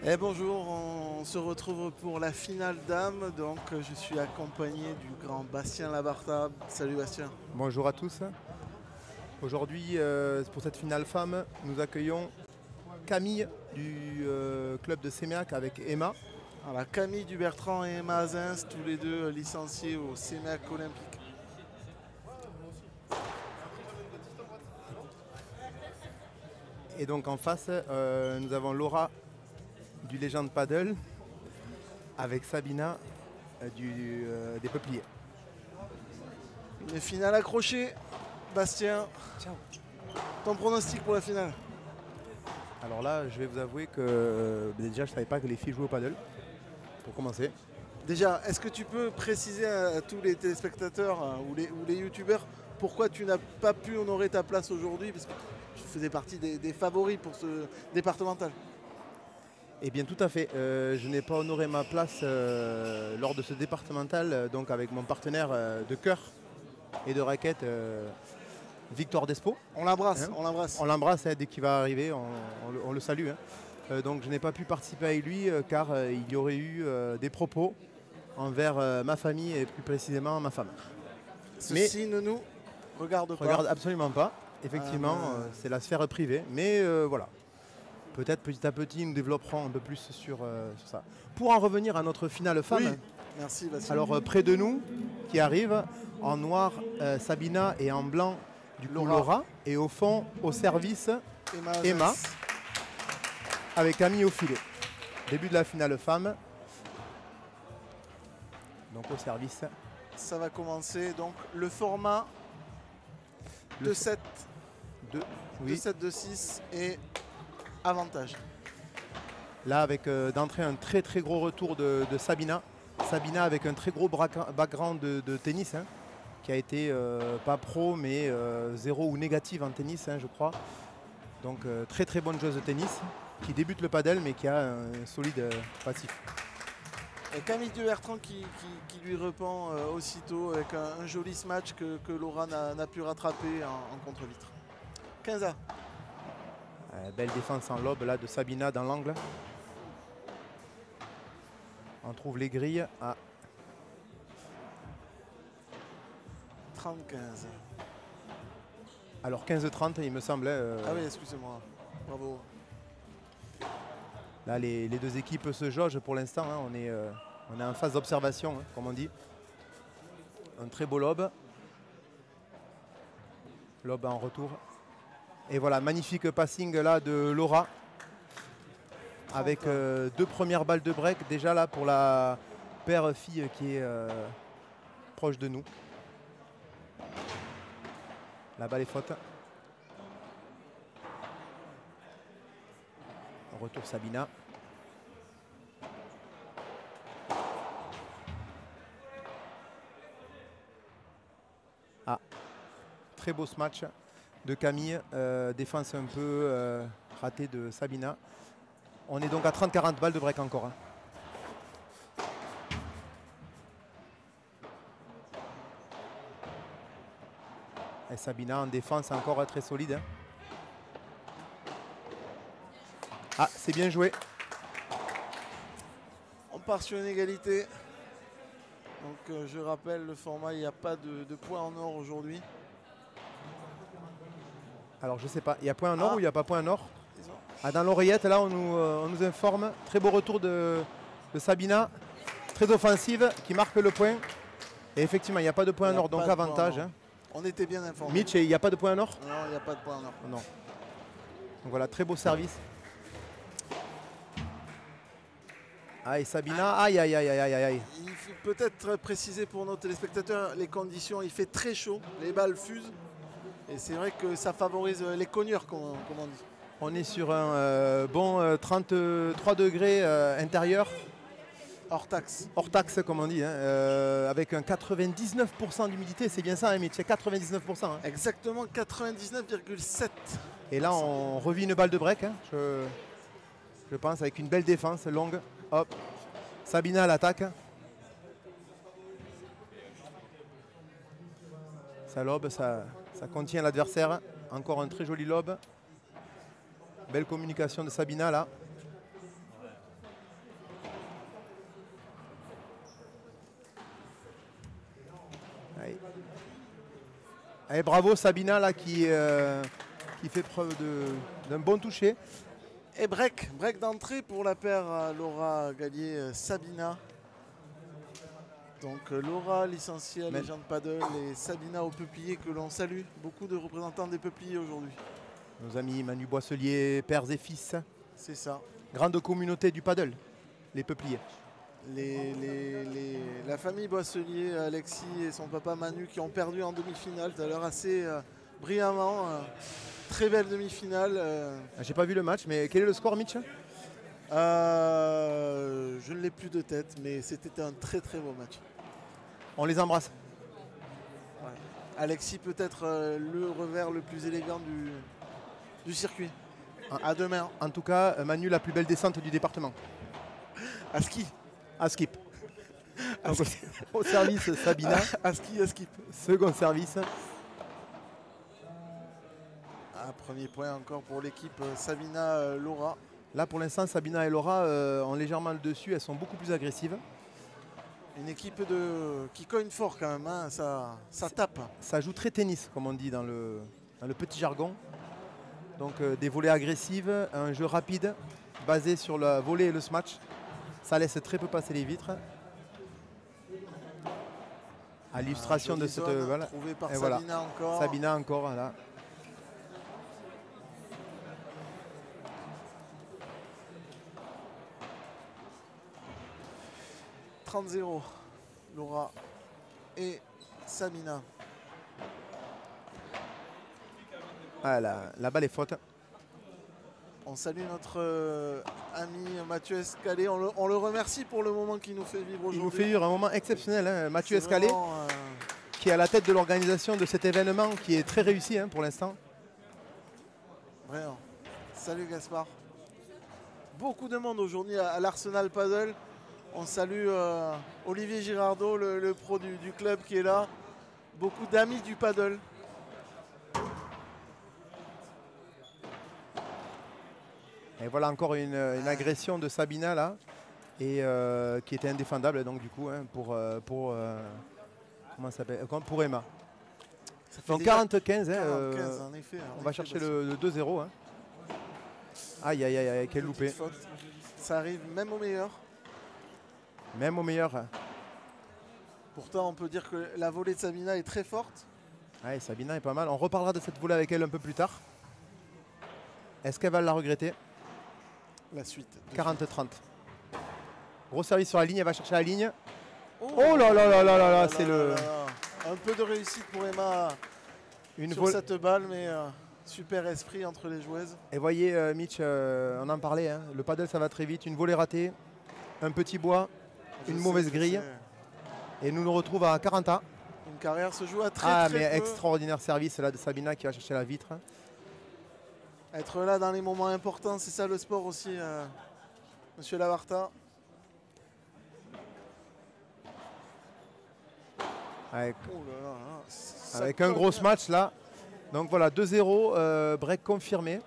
Et bonjour, on se retrouve pour la finale dames. Donc je suis accompagné du grand Bastien Labarta. Salut Bastien. Bonjour à tous. Aujourd'hui, pour cette finale femme, nous accueillons Camille du club de Séméac avec Emma. Voilà, Camille Dubertrand et Emma Azins, tous les deux licenciés au Séméac Olympique. Et donc en face, nous avons Laura du Légende Paddle avec Sabina des Peupliers. Une finale accrochée. Bastien, Ciao. ton pronostic pour la finale? Alors là, je vais vous avouer que déjà, je ne savais pas que les filles jouaient au paddle, pour commencer. Déjà, est-ce que tu peux préciser à tous les téléspectateurs ou les youtubeurs pourquoi tu n'as pas pu honorer ta place aujourd'hui? Parce que tu faisais partie des favoris pour ce départemental. Eh bien tout à fait, je n'ai pas honoré ma place lors de ce départemental, donc avec mon partenaire de cœur et de raquette, Victor Despo. On l'embrasse, Hein, on l'embrasse. on l'embrasse dès qu'il va arriver, on le salue. Hein. Donc je n'ai pas pu participer avec lui car il y aurait eu des propos envers ma famille et plus précisément ma femme. Ceci ne nous regarde pas. Regarde absolument pas, effectivement c'est la sphère privée, mais voilà. Peut-être petit à petit nous développerons un peu plus sur ça. Pour en revenir à notre finale femme, Oui, merci Bastien. alors près de nous qui arrive en noir Sabina et en blanc du coup Laura, et au fond au service Emma avec Camille au filet. Début de la finale femme. Donc au service. Ça va commencer. Donc le format 2-7, oui. 2-7-2-6 et avantage. Là avec d'entrée un très très gros retour de Sabina. Sabina avec un très gros background de tennis, hein, qui a été pas pro mais zéro ou négative en tennis, hein, je crois. Donc très très bonne joueuse de tennis qui débute le padel mais qui a un solide passif. Et Camille Dubertrand qui lui répond aussitôt avec un joli smash que Laura n'a pu rattraper en contre-vitre. 15A. Belle défense en lobe là de Sabina dans l'angle. On trouve les grilles à 30-15. Alors 15-30 il me semblait. Ah oui, excusez-moi. Bravo. Là les deux équipes se jaugent pour l'instant, hein. On est en phase d'observation, hein, comme on dit. Un très beau lobe. Lobe en retour. Et voilà, magnifique passing là de Laura. Avec deux premières balles de break déjà là pour la paire fille qui est proche de nous. La balle est faute. Retour Sabina. Ah, très beau ce match de Camille. Défense un peu ratée de Sabina. On est donc à 30-40 balles de break encore. Hein. Et Sabina en défense encore très solide. Hein. Ah, c'est bien joué. On part sur une égalité. Donc je rappelle le format, il n'y a pas de points en or aujourd'hui. Alors je sais pas, il y a point en or ou il n'y a pas point en or? Ah, dans l'oreillette là on nous informe. Très beau retour de Sabina. Très offensive qui marque le point. Et effectivement il n'y a pas de point en or, donc avantage. Hein. On était bien informés. Mitch, il n'y a pas de point en or? Non, il n'y a pas de point en or. Non. Donc voilà, très beau service. Ah, et Sabina, aïe aïe aïe aïe aïe aïe. Il faut peut-être préciser pour nos téléspectateurs les conditions. Il fait très chaud, les balles fusent. Et c'est vrai que ça favorise les cogneurs, comme on dit. On est sur un bon 33 degrés intérieur. Hors taxe. Hors taxe, comme on dit, hein, avec un 99% d'humidité. C'est bien ça, hein, Mitch, c'est 99%. Hein. Exactement 99,7. Et là, on revit une balle de break, hein, je pense, avec une belle défense longue. Hop, Sabina à l'attaque. Ça lobe, ça contient l'adversaire. Encore un très joli lobe. Belle communication de Sabina là. Allez. Allez, bravo Sabina là qui fait preuve d'un bon toucher. Et break d'entrée pour la paire Laura Gallier-Sabina. Donc Laura licenciée à Légende Paddle et Sabina au peuplier que l'on salue. Beaucoup de représentants des peupliers aujourd'hui. Nos amis Manu Boisselier, pères et fils. C'est ça. Grande communauté du paddle, les peupliers. La famille Boisselier, Alexis et son papa Manu qui ont perdu en demi-finale tout à l'heure assez brillamment. Très belle demi-finale. J'ai pas vu le match, mais quel est le score, Mitch? Je ne l'ai plus de tête, mais c'était un très très beau match. On les embrasse. Ouais. Alexis peut-être le revers le plus élégant du circuit. À deux mains. En tout cas, Manu, la plus belle descente du département. À ski. À skip. Donc, au service, Sabina. À ski, à skip. Second service. Premier point encore pour l'équipe Sabina-Laura. Là, pour l'instant, Sabina et Laura ont légèrement le dessus. Elles sont beaucoup plus agressives. Une équipe qui cogne fort quand même. Hein. Ça tape. Ça joue très tennis, comme on dit dans le petit jargon. Donc des volées agressives, un jeu rapide basé sur la volée et le smash. Ça laisse très peu passer les vitres. À l'illustration de cette voilà. Trouvée par et Sabina voilà. encore. Sabina encore là. « 30-0, Laura et Sabina. Ah, la balle est faute. On salue notre ami Mathieu Escalé. On le remercie pour le moment qu'il nous fait vivre aujourd'hui. Il nous fait vivre un moment exceptionnel. Hein. Mathieu Escalé, vraiment, qui est à la tête de l'organisation de cet événement qui est très réussi hein, pour l'instant. Vraiment. Salut Gaspard. Beaucoup de monde aujourd'hui à l'Arsenal Paddle. On salue Olivier Girardot, le pro du club qui est là. Beaucoup d'amis du paddle. Et voilà encore une agression de Sabina là, et qui était indéfendable donc du coup hein, pour comment ça s'appelle, pour Emma. Donc 40-15, en effet. On va chercher le 2-0. Hein. Aïe aïe aïe, quel loupé. Ça arrive même au meilleur. Même au meilleur. Pourtant, on peut dire que la volée de Sabina est très forte. Ouais, Sabina est pas mal. On reparlera de cette volée avec elle un peu plus tard. Est-ce qu'elle va la regretter? La suite. 40-30. Gros service sur la ligne, elle va chercher la ligne. Oh là là là là là là, c'est le... Un peu de réussite pour Emma sur cette balle, mais super esprit entre les joueuses. Et voyez, Mitch, on en parlait, hein, le paddle ça va très vite. Une volée ratée, un petit bois, une mauvaise grille. Et nous retrouvons à 40 ans. Une carrière se joue à très mais peu. Extraordinaire service là de Sabina qui va chercher la vitre. Être là dans les moments importants, c'est ça le sport aussi, Monsieur Lavarta. Avec un gros match là. Donc voilà, 2-0, break confirmé.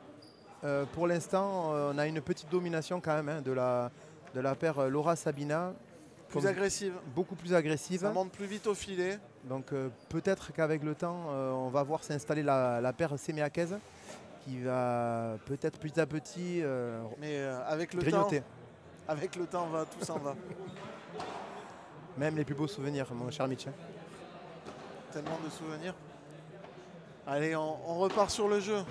Pour l'instant, on a une petite domination quand même hein, de la paire Laura-Sabina. Plus agressive. Beaucoup plus agressive. Ça monte plus vite au filet. Donc peut-être qu'avec le temps, on va voir s'installer la paire Séméaquez qui va peut-être petit à petit avec le grignoter. Avec le temps, tout s'en va. Même les plus beaux souvenirs, mon cher Mitch. Tellement de souvenirs. Allez, on repart sur le jeu.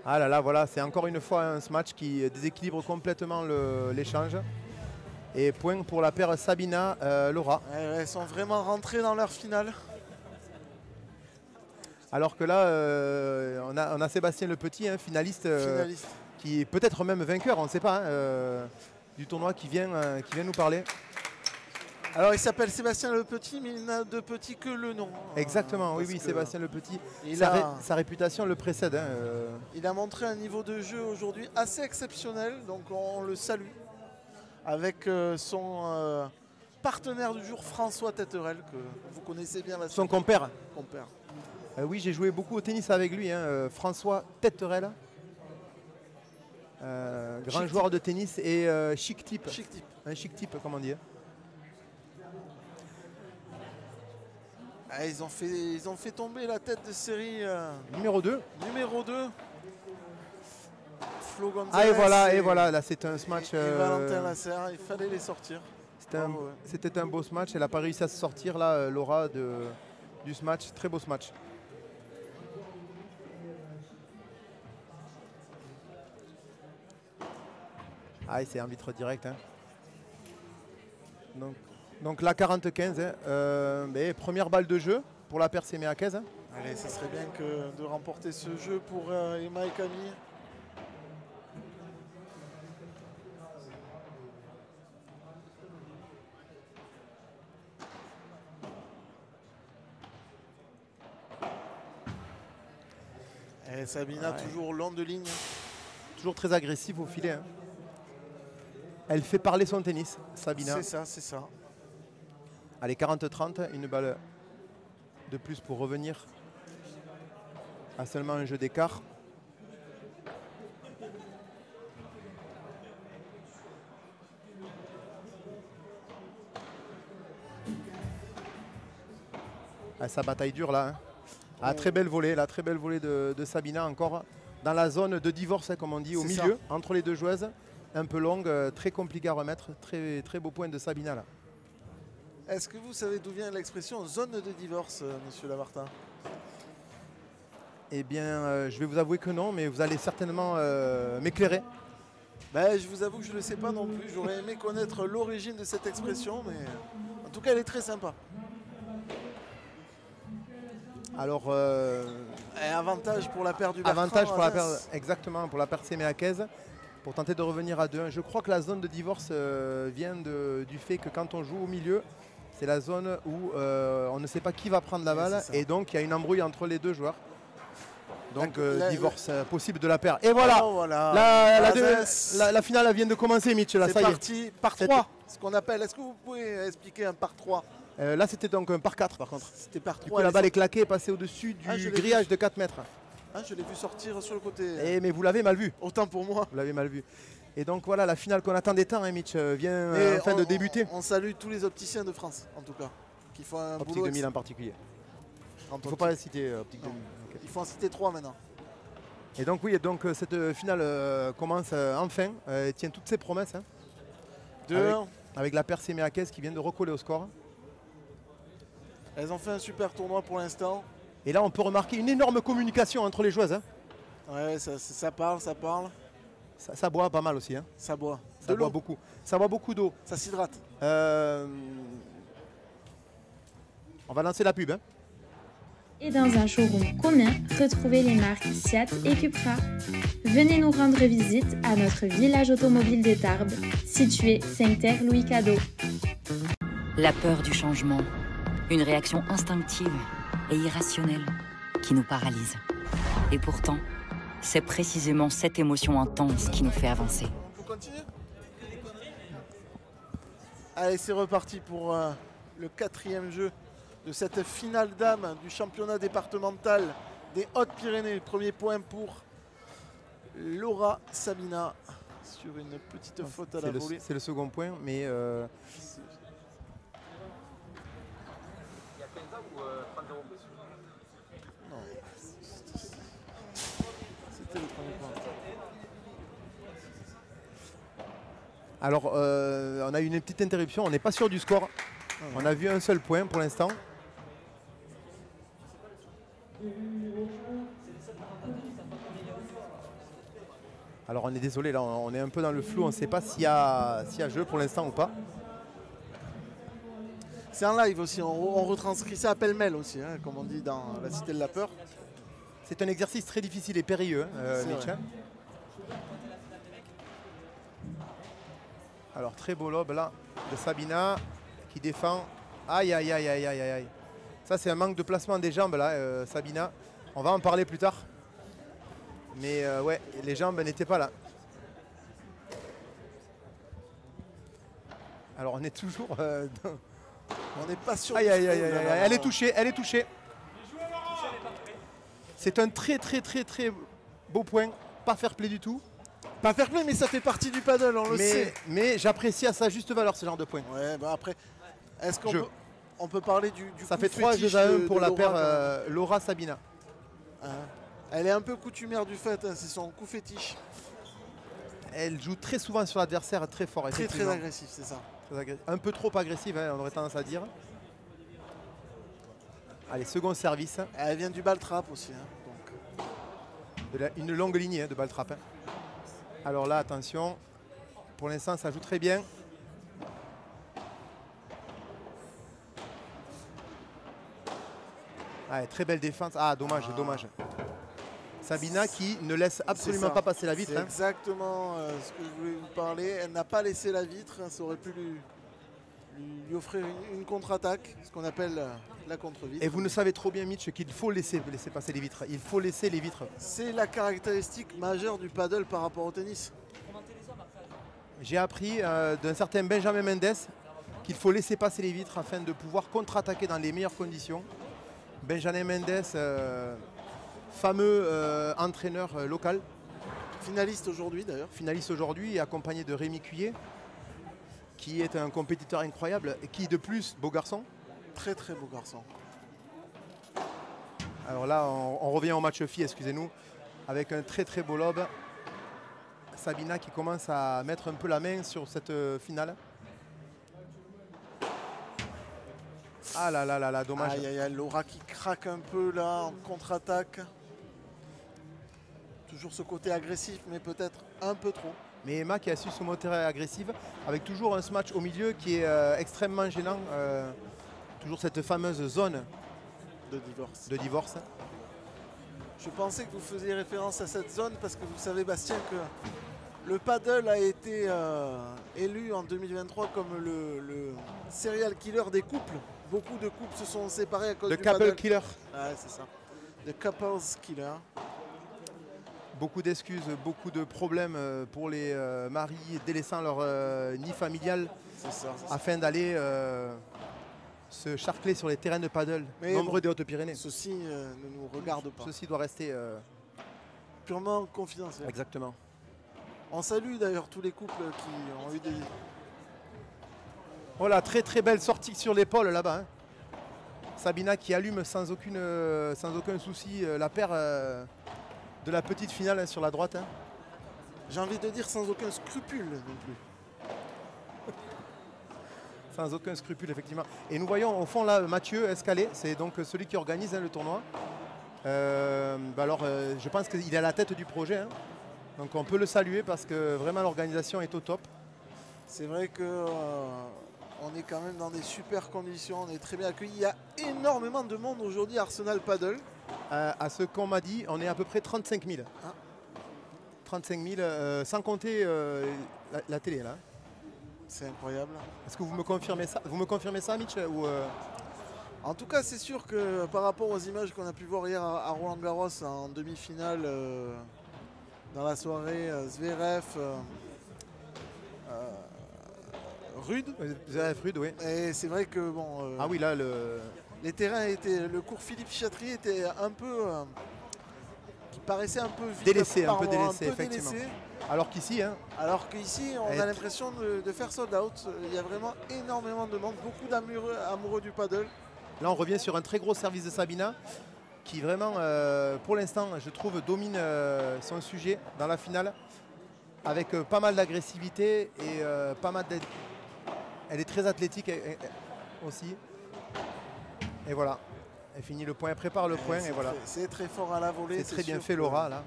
Ah là là, voilà, c'est encore une fois un match qui déséquilibre complètement l'échange. Et point pour la paire Sabina-Laura. Elles sont vraiment rentrées dans leur finale. Alors que là, on a Sébastien Le Petit, hein, finaliste, qui est peut-être même vainqueur, on ne sait pas, hein, du tournoi qui vient nous parler. Alors il s'appelle Sébastien Le Petit, mais il n'a de petit que le nom. Exactement, oui, Sébastien Le Petit. Sa réputation le précède. Hein, Il a montré un niveau de jeu aujourd'hui assez exceptionnel, donc on le salue. Avec son partenaire du jour, François Tetterel, que vous connaissez bien. Son compère. Compère. Oui, j'ai joué beaucoup au tennis avec lui, hein, François Tetterel. Grand joueur de tennis et chic type. Chic type. Un chic type, comme on dit. Ah, ils ont fait tomber la tête de série Numéro 2. numéro 2. Flo Gonzalez. Ah et voilà, là c'est un match. Et Valentin Lasserre, il fallait les sortir. C'était un beau match. Elle n'a pas réussi à se sortir là, Laura, du match. Très beau match. Ah, c'est arbitre direct. Hein. Donc la 40-15, hein, première balle de jeu pour la Percé Méacaise. Hein. Allez, ça serait bien de remporter ce jeu pour Emma et Camille. Et Sabina toujours long de ligne. Toujours très agressif au filet. Hein. Elle fait parler son tennis, Sabina. C'est ça, c'est ça. Allez, 40-30, une balle de plus pour revenir à seulement un jeu d'écart. Ah, sa bataille dure là. Hein. Ah, très belle volée, la très belle volée de Sabina encore dans la zone de divorce, hein, comme on dit, au milieu, entre les deux joueuses. Un peu longue, très compliqué à remettre. Très, très beau point de Sabina là. Est-ce que vous savez d'où vient l'expression zone de divorce, monsieur Lamartin? Eh bien, je vais vous avouer que non, mais vous allez certainement m'éclairer. Ben, je vous avoue que je ne le sais pas non plus. J'aurais aimé connaître l'origine de cette expression, mais en tout cas, elle est très sympa. Alors, avantage pour la paire du Bertrand. Avantage pour la paire, exactement, pour la Percé Méacaise, pour tenter de revenir à 2-1. Je crois que la zone de divorce vient du fait que quand on joue au milieu, c'est la zone où on ne sait pas qui va prendre la balle, et donc il y a une embrouille entre les deux joueurs. Donc divorce possible de la paire. Et voilà, la finale elle vient de commencer, Mitch. C'est parti par 3, ce qu'on appelle. Est-ce que vous pouvez expliquer un par 3? Là c'était donc un par 4 par contre. C'était par 3. Du coup, la balle est claquée et passée au-dessus du grillage de 4 mètres. Ah, je l'ai vu sortir sur le côté. Mais vous l'avez mal vu. Autant pour moi. Vous l'avez mal vu. Et donc voilà, la finale qu'on attendait tant, hein, Mitch, vient enfin de débuter. On salue tous les opticiens de France, en tout cas, qui font un Optique boulot 2000 en particulier. Il ne faut pas citer Optique 2000. Okay. Il faut en citer 3 maintenant. Et donc oui, donc cette finale commence enfin, tient toutes ses promesses. Hein, avec la Percé Méacaise qui vient de recoller au score. Elles ont fait un super tournoi pour l'instant. Et là, on peut remarquer une énorme communication entre les joueuses. Hein. Ouais, ça parle, ça parle. Ça boit pas mal aussi. Hein. Ça boit. Ça boit beaucoup. Ça boit beaucoup d'eau. Ça s'hydrate. On va lancer la pub. Hein. Et dans un showroom commun, retrouvez les marques Seat et Cupra. Venez nous rendre visite à notre village automobile des Tarbes, situé 5 terre Louis Cadeau. La peur du changement, une réaction instinctive et irrationnelle qui nous paralyse. Et pourtant, c'est précisément cette émotion intense qui nous fait avancer. On peut continuer ? Allez, c'est reparti pour le 4e jeu de cette finale dames du championnat départemental des Hautes-Pyrénées. Premier point pour Laura Sabina sur une petite faute à la volée. C'est le second point, mais... Non. C'était le premier point. Alors, on a eu une petite interruption, on n'est pas sûr du score. On a vu un seul point pour l'instant. Alors on est désolé, là on est un peu dans le flou, on ne sait pas s'il y a jeu pour l'instant ou pas. C'est en live aussi, on retranscrit ça à pêle-mêle aussi, hein, comme on dit dans la Cité de la Peur. C'est un exercice très difficile et périlleux, Mitch. Alors très beau lob là de Sabina qui défend. Aïe aïe aïe aïe aïe aïe. Ça c'est un manque de placement des jambes là, Sabina. On va en parler plus tard. Mais ouais, les jambes n'étaient pas là. Alors on est toujours on n'est pas sûr. Aïe aïe aïe aïe aïe. Elle est touchée, elle est touchée. C'est un très très très très beau point. Pas fair play du tout. Pas fair play, mais ça fait partie du paddle, on le sait. Mais j'apprécie à sa juste valeur ce genre de point. Ouais, bah après, est-ce qu'on On peut parler du Ça coup fait 3 fétiche jeux à 1 de pour la Laura, paire quand même. Laura-Sabina. Hein. Elle est un peu coutumière du fait, hein, c'est son coup fétiche. Elle joue très souvent sur l'adversaire, très fort. Très effectivement. agressif, c'est ça. Très agressif. Un peu trop agressive, hein, on aurait tendance à dire. Allez, second service. Elle vient du ball trap aussi. Hein, donc. Une longue lignée de balle trap. Hein. Alors là, attention. Pour l'instant, ça joue très bien. Allez, très belle défense. Ah, dommage, dommage. Sabina qui ne laisse absolument ça. pas passer la vitre. C'est Hein. exactement ce que je voulais vous parler. Elle n'a pas laissé la vitre. Hein, ça aurait pu lui offrir une contre-attaque, ce qu'on appelle la contre-vitre. Et vous ne savez trop bien, Mitch, qu'il faut laisser passer les vitres. Il faut laisser les vitres. C'est la caractéristique majeure du paddle par rapport au tennis. J'ai appris d'un certain Benjamin Mendes qu'il faut laisser passer les vitres afin de pouvoir contre-attaquer dans les meilleures conditions. Benjamin Mendes, fameux entraîneur local. Finaliste aujourd'hui d'ailleurs. Finaliste aujourd'hui et accompagné de Rémi Cuillet, qui est un compétiteur incroyable et qui de plus, beau garçon. Très beau garçon. Alors là, on revient au match filles, excusez-nous, avec un très beau lob. Sabina qui commence à mettre un peu la main sur cette finale. Ah là, dommage. Aïe, Laura qui craque un peu là en contre-attaque. Toujours ce côté agressif, mais peut-être un peu trop. Mais Emma qui a su se montrer agressive, avec toujours un smash au milieu qui est extrêmement gênant. Toujours cette fameuse zone de divorce. de divorce. Je pensais que vous faisiez référence à cette zone parce que vous savez, Bastien, que le paddle a été élu en 2023 comme le serial killer des couples. Beaucoup de couples se sont séparés à cause Le du couple paddle. killer. Ouais, c'est ça. Le couples killer. Beaucoup d'excuses, beaucoup de problèmes pour les maris délaissant leur nid familial C'est ça. afin d'aller se charcler sur les terrains de paddle Mais nombreux bon, des Hautes-Pyrénées. Ceci ne nous regarde pas. Ceci doit rester Purement confidentiel. exactement. On salue d'ailleurs tous les couples qui ont eu des... Voilà, très belle sortie sur l'épaule là-bas. Hein. Sabina qui allume sans aucun souci la paire de la petite finale hein, sur la droite. Hein. J'ai envie de dire sans aucun scrupule non plus. Sans aucun scrupule, effectivement. Et nous voyons au fond là Mathieu Escalé, c'est donc celui qui organise hein, le tournoi. Je pense qu'il est à la tête du projet. Hein. Donc on peut le saluer parce que vraiment l'organisation est au top. C'est vrai que on est quand même dans des super conditions, on est très bien accueillis. Il y a énormément de monde aujourd'hui à Arsenal Paddle. À ce qu'on m'a dit, on est à peu près 35 000. Ah. 35 000, sans compter la télé là. C'est incroyable. Est-ce que vous me confirmez ça? Vous me confirmez ça, Mitch ou, En tout cas, c'est sûr que par rapport aux images qu'on a pu voir hier à Roland-Garros en demi-finale, dans la soirée, Zverev, Rude. Zverev Rude, oui. Et c'est vrai que bon, Ah oui, là, les terrains étaient, le cours Philippe Chatrier était un peu, qui paraissait un peu vide, Délaissé, un par peu moment, délaissé, effectivement. délaissé. alors qu'ici, hein, Alors qu'ici, on Et a l'impression de faire sold out. Il y a vraiment énormément de monde, beaucoup d'amoureux du paddle. là, on revient sur un très gros service de Sabina qui vraiment, pour l'instant, je trouve, domine son sujet dans la finale avec pas mal d'agressivité et pas mal d'aide. Elle est très athlétique aussi. Et voilà, elle finit le point, elle prépare le point et voilà. C'est très fort à la volée. C'est très bien sûr fait que- Laura là.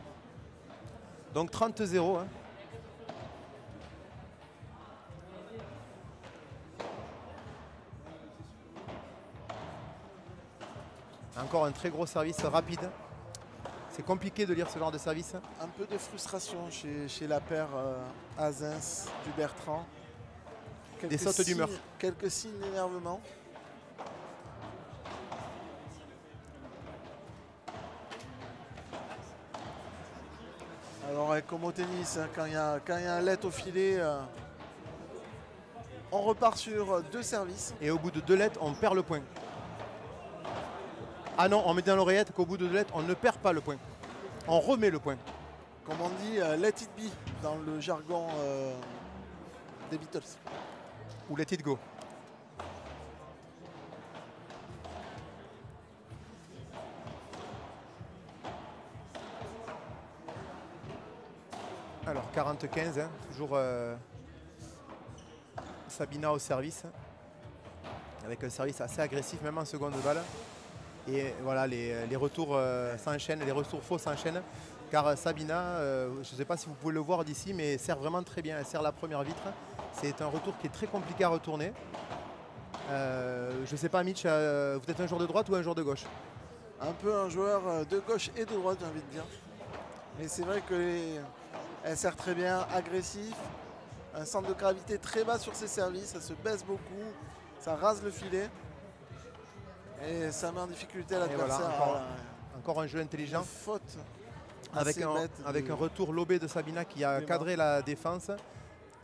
Donc 30-0. Hein. Encore un très gros service rapide. C'est compliqué de lire ce genre de service. Un peu de frustration chez la paire Azens du Bertrand. Des sautes d'humeur. Quelques signes d'énervement. Alors comme au tennis, hein, quand il y a un let au filet, on repart sur 2 services. Et au bout de 2 lettres, on perd le point. Ah non, on met dans l'oreillette qu'au bout de 2 lettres, on ne perd pas le point. On remet le point. Comme on dit, let it be dans le jargon des Beatles. Ou let it go. Alors 40-15, hein, toujours Sabina au service, avec un service assez agressif, même en seconde balle. Et voilà, les retours s'enchaînent, les retours faux s'enchaînent. Car Sabina, je ne sais pas si vous pouvez le voir d'ici, mais sert vraiment très bien. Elle sert la première vitre. C'est un retour qui est très compliqué à retourner. Je ne sais pas, Mitch, vous êtes un joueur de droite ou un joueur de gauche? Un peu un joueur de gauche et de droite, j'ai envie de dire. Mais c'est vrai qu'elle sert très bien, agressif. Un centre de gravité très bas sur ses services. Ça se baisse beaucoup. Ça rase le filet. Et ça met en difficulté l'adversaire. Voilà, encore un jeu intelligent. Faute. Avec un retour lobé de Sabina qui a cadré la défense.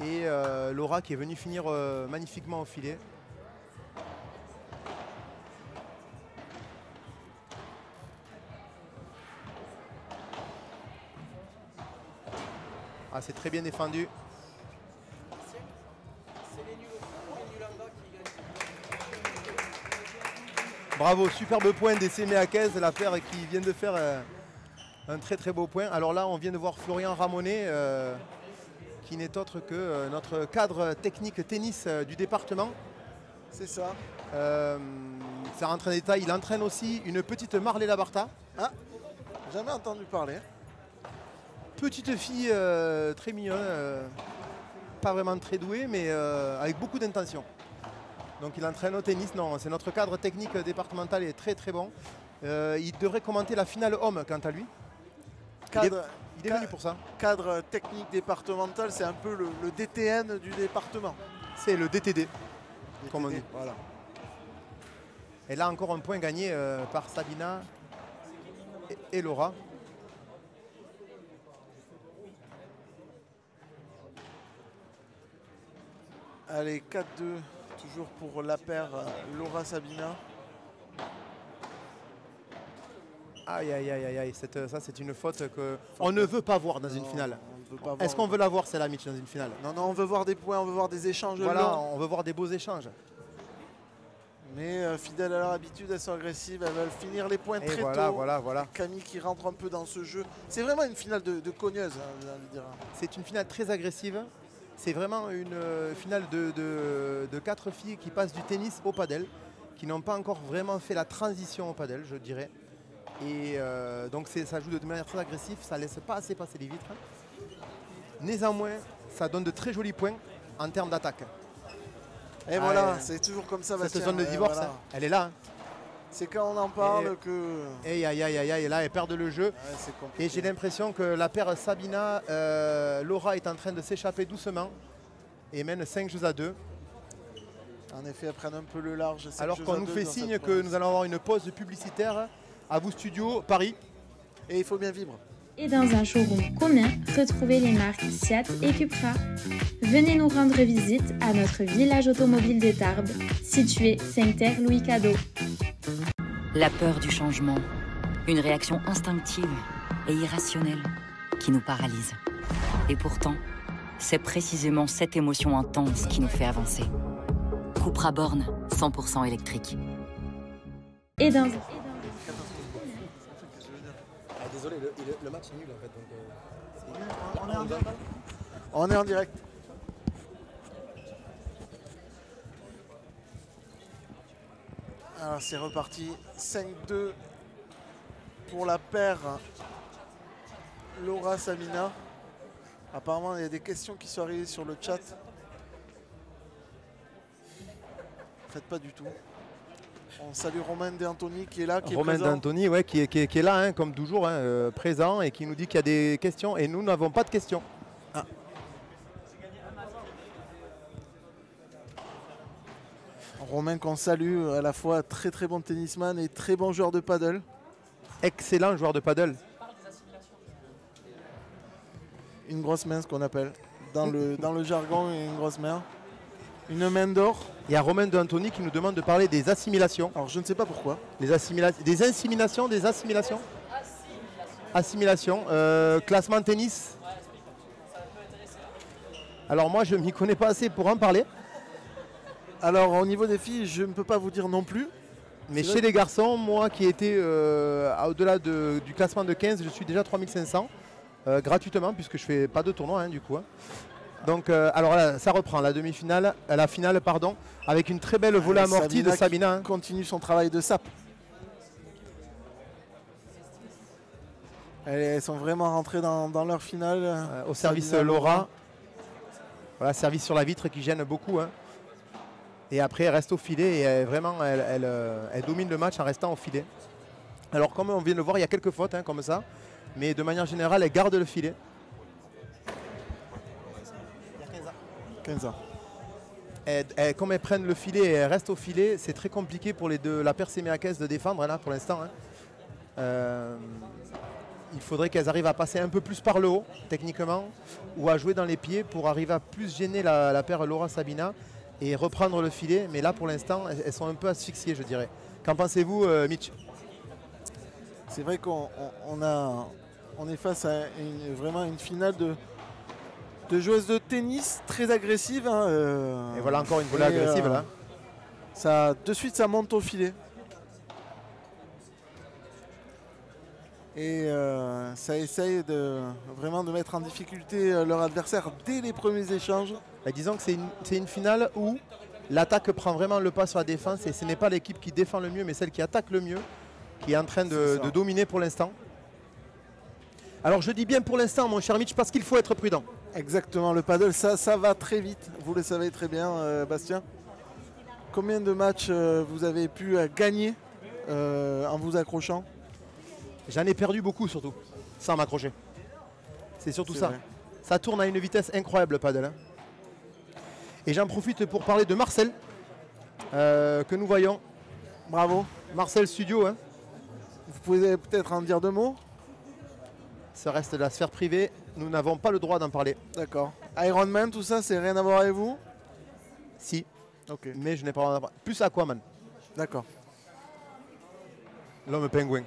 Et Laura qui est venue finir magnifiquement au filet. Ah, c'est très bien défendu. Bravo, superbe point d'essai Méaquez, la paire qui vient de faire un très très beau point. Alors là, on vient de voir Florian Ramonet, qui n'est autre que notre cadre technique tennis du département. C'est ça. Ça rentre en détail, il entraîne aussi une petite Marley Labarta. Ah, jamais entendu parler. Petite fille très mignonne, pas vraiment très douée, mais avec beaucoup d'intention. Donc il entraîne au tennis, non, c'est notre cadre technique départemental, il est très très bon. Il devrait commenter la finale homme quant à lui. Il est venu pour ça. Cadre technique départemental, c'est un peu le DTN du département. C'est le DTD, comme on dit. Voilà. Et là encore un point gagné par Sabina et Laura. Allez, 4-2, toujours pour la paire Laura Sabina. Aïe aïe aïe aïe, ça c'est une faute qu'on ne veut pas voir dans une finale. Est-ce qu'on veut la voir celle-là, Mitch, dans une finale? Non, non, on veut voir des points, on veut voir des échanges voilà, longs. On veut voir des beaux échanges. Mais fidèles à leur habitude, elles sont agressives, elles veulent finir les points très tôt. Voilà. Camille qui rentre un peu dans ce jeu. C'est vraiment une finale de cogneuse, hein, j'ai envie de dire. C'est une finale très agressive. C'est vraiment une finale de 4 filles qui passent du tennis au padel, qui n'ont pas encore vraiment fait la transition au padel, je dirais. Et donc ça joue de manière très agressive, ça ne laisse pas assez passer les vitres. Néanmoins, ça donne de très jolis points en termes d'attaque. Et voilà, c'est toujours comme ça. Cette zone de divorce, voilà. Elle est là. Hein. C'est quand on en parle que... Et là, elle perd le jeu. Ouais, et j'ai l'impression que la paire Sabina, Laura est en train de s'échapper doucement et mène 5 jeux à 2. En effet, elles prennent un peu le large. Alors qu'on nous fait signe que nous allons avoir une pause publicitaire à vous studio Paris. Et il faut bien vivre. Et dans un showroom commun, retrouvez les marques Siat et Cupra. Venez nous rendre visite à notre village automobile des Tarbes, situé 5 Terre Louis Cadeau. La peur du changement, une réaction instinctive et irrationnelle qui nous paralyse. Et pourtant, c'est précisément cette émotion intense qui nous fait avancer. Cupra Born, 100% électrique. Et dans... Désolé, le match est nul en fait. On est en direct. On est en direct. Alors c'est reparti. 5-2 pour la paire Laura Sabina. Apparemment il y a des questions qui sont arrivées sur le chat. Faites pas du tout. On salue Romain D'Antoni qui est là, qui Romain est présent. D'Antoni, ouais, qui est là, hein, comme toujours, hein, présent et qui nous dit qu'il y a des questions et nous n'avons pas de questions. Ah. Romain qu'on salue, à la fois très très bon tennisman et très bon joueur de paddle. Excellent joueur de paddle. Une grosse main, ce qu'on appelle. Dans le jargon, une grosse main. Une main d'or. Il y a Romain D'Antoni qui nous demande de parler des assimilations. Alors je ne sais pas pourquoi. Des inséminations, des assimilations. Assimilation. Classement tennis. Alors moi je ne m'y connais pas assez pour en parler. Alors au niveau des filles, je ne peux pas vous dire non plus. Mais chez les garçons, moi qui étais au-delà du classement de 15, je suis déjà 3500. gratuitement puisque je fais pas de tournoi hein, du coup. Hein. Donc alors là, ça reprend la demi-finale, la finale pardon, avec une très belle volée amortie de Sabina. Hein. Continue son travail de sape. Elles sont vraiment rentrées dans leur finale. Au service Laura. Voilà, service sur la vitre qui gêne beaucoup. Hein. Et après, elle reste au filet et vraiment, elle domine le match en restant au filet. Alors, comme on vient de le voir, il y a quelques fautes hein, comme ça. Mais de manière générale, elle garde le filet. 15 ans. Comme elles prennent le filet et elles restent au filet, c'est très compliqué pour les deux, la Perse et Meakes de défendre là pour l'instant. Hein. Il faudrait qu'elles arrivent à passer un peu plus par le haut, techniquement, ou à jouer dans les pieds pour arriver à plus gêner la paire Laura-Sabina et reprendre le filet. Mais là, pour l'instant, elles sont un peu asphyxiées, je dirais. Qu'en pensez-vous, Mitch? C'est vrai qu'on est face à vraiment une finale de joueuses de tennis très agressives. Hein, et voilà encore une volée agressive là. De suite, ça monte au filet. Et ça essaye vraiment de mettre en difficulté leur adversaire dès les premiers échanges. Bah, disons que c'est une finale où l'attaque prend vraiment le pas sur la défense et ce n'est pas l'équipe qui défend le mieux mais celle qui attaque le mieux qui est en train de dominer pour l'instant. Alors je dis bien pour l'instant mon cher Mitch parce qu'il faut être prudent. Exactement, le paddle ça va très vite, vous le savez très bien Bastien. Combien de matchs vous avez pu gagner en vous accrochant? J'en ai perdu beaucoup surtout, sans m'accrocher. C'est surtout ça. Vrai. Ça tourne à une vitesse incroyable le paddle. Hein. Et j'en profite pour parler de Marcel, que nous voyons. Bravo. Marcel Studio. Hein. Vous pouvez peut-être en dire 2 mots? Ça reste de la sphère privée, nous n'avons pas le droit d'en parler. D'accord. Ironman, tout ça, c'est rien à voir avec vous? Si, ok. Mais je n'ai pas plus Aquaman. D'accord. L'homme pingouin.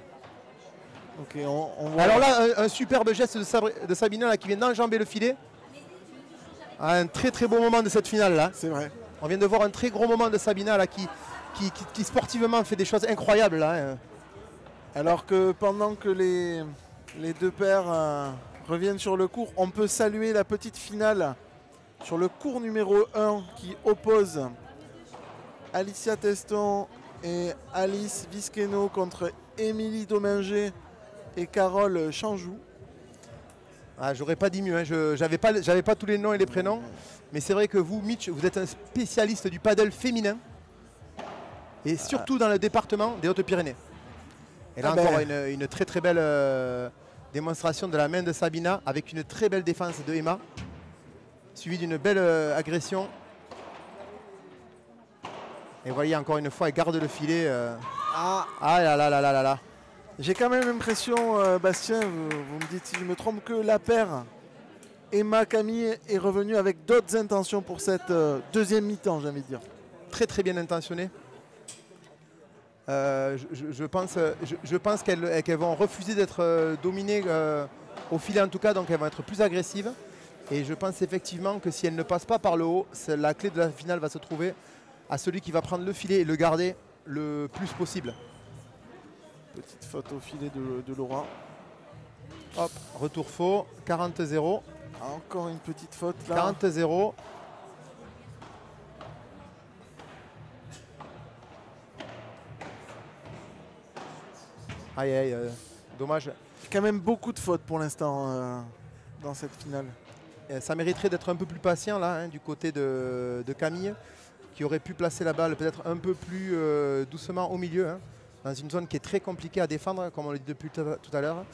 Ok, on voit. Alors là, un superbe geste de Sabina là, qui vient d'enjamber le filet. Un très très beau moment de cette finale là. C'est vrai. On vient de voir un très gros moment de Sabina là, qui sportivement fait des choses incroyables là. Hein. Alors que pendant que les deux paires reviennent sur le court, on peut saluer la petite finale sur le court numéro 1 qui oppose Alicia Teston et Alice Visqueno contre Émilie Dominger et Carole Chanjou. Ah, j'aurais pas dit mieux, hein. J'avais pas tous les noms et les prénoms, mais c'est vrai que vous, Mitch, vous êtes un spécialiste du paddle féminin et surtout dans le département des Hautes-Pyrénées. Et là encore une très très belle démonstration de la main de Sabina avec une très belle défense de Emma, suivie d'une belle agression. Et voyez encore une fois, elle garde le filet. Ah là là là là là là. J'ai quand même l'impression, Bastien, vous me dites si je me trompe, que la paire Emma-Camille est revenue avec d'autres intentions pour cette deuxième mi-temps, j'ai envie de dire. Très très bien intentionné. Je pense qu'elles vont refuser d'être dominées au filet en tout cas, donc elles vont être plus agressives. Et je pense effectivement que si elles ne passent pas par le haut, la clé de la finale va se trouver à celui qui va prendre le filet et le garder le plus possible. Petite faute au filet de Laura. Hop, retour faux, 40-0. Encore une petite faute là. 40-0. Aïe aïe, dommage. Il y a quand même beaucoup de fautes pour l'instant dans cette finale. Et ça mériterait d'être un peu plus patient là, hein, du côté de Camille, qui aurait pu placer la balle peut-être un peu plus doucement au milieu, hein, dans une zone qui est très compliquée à défendre, comme on l'a dit depuis tout à l'heure.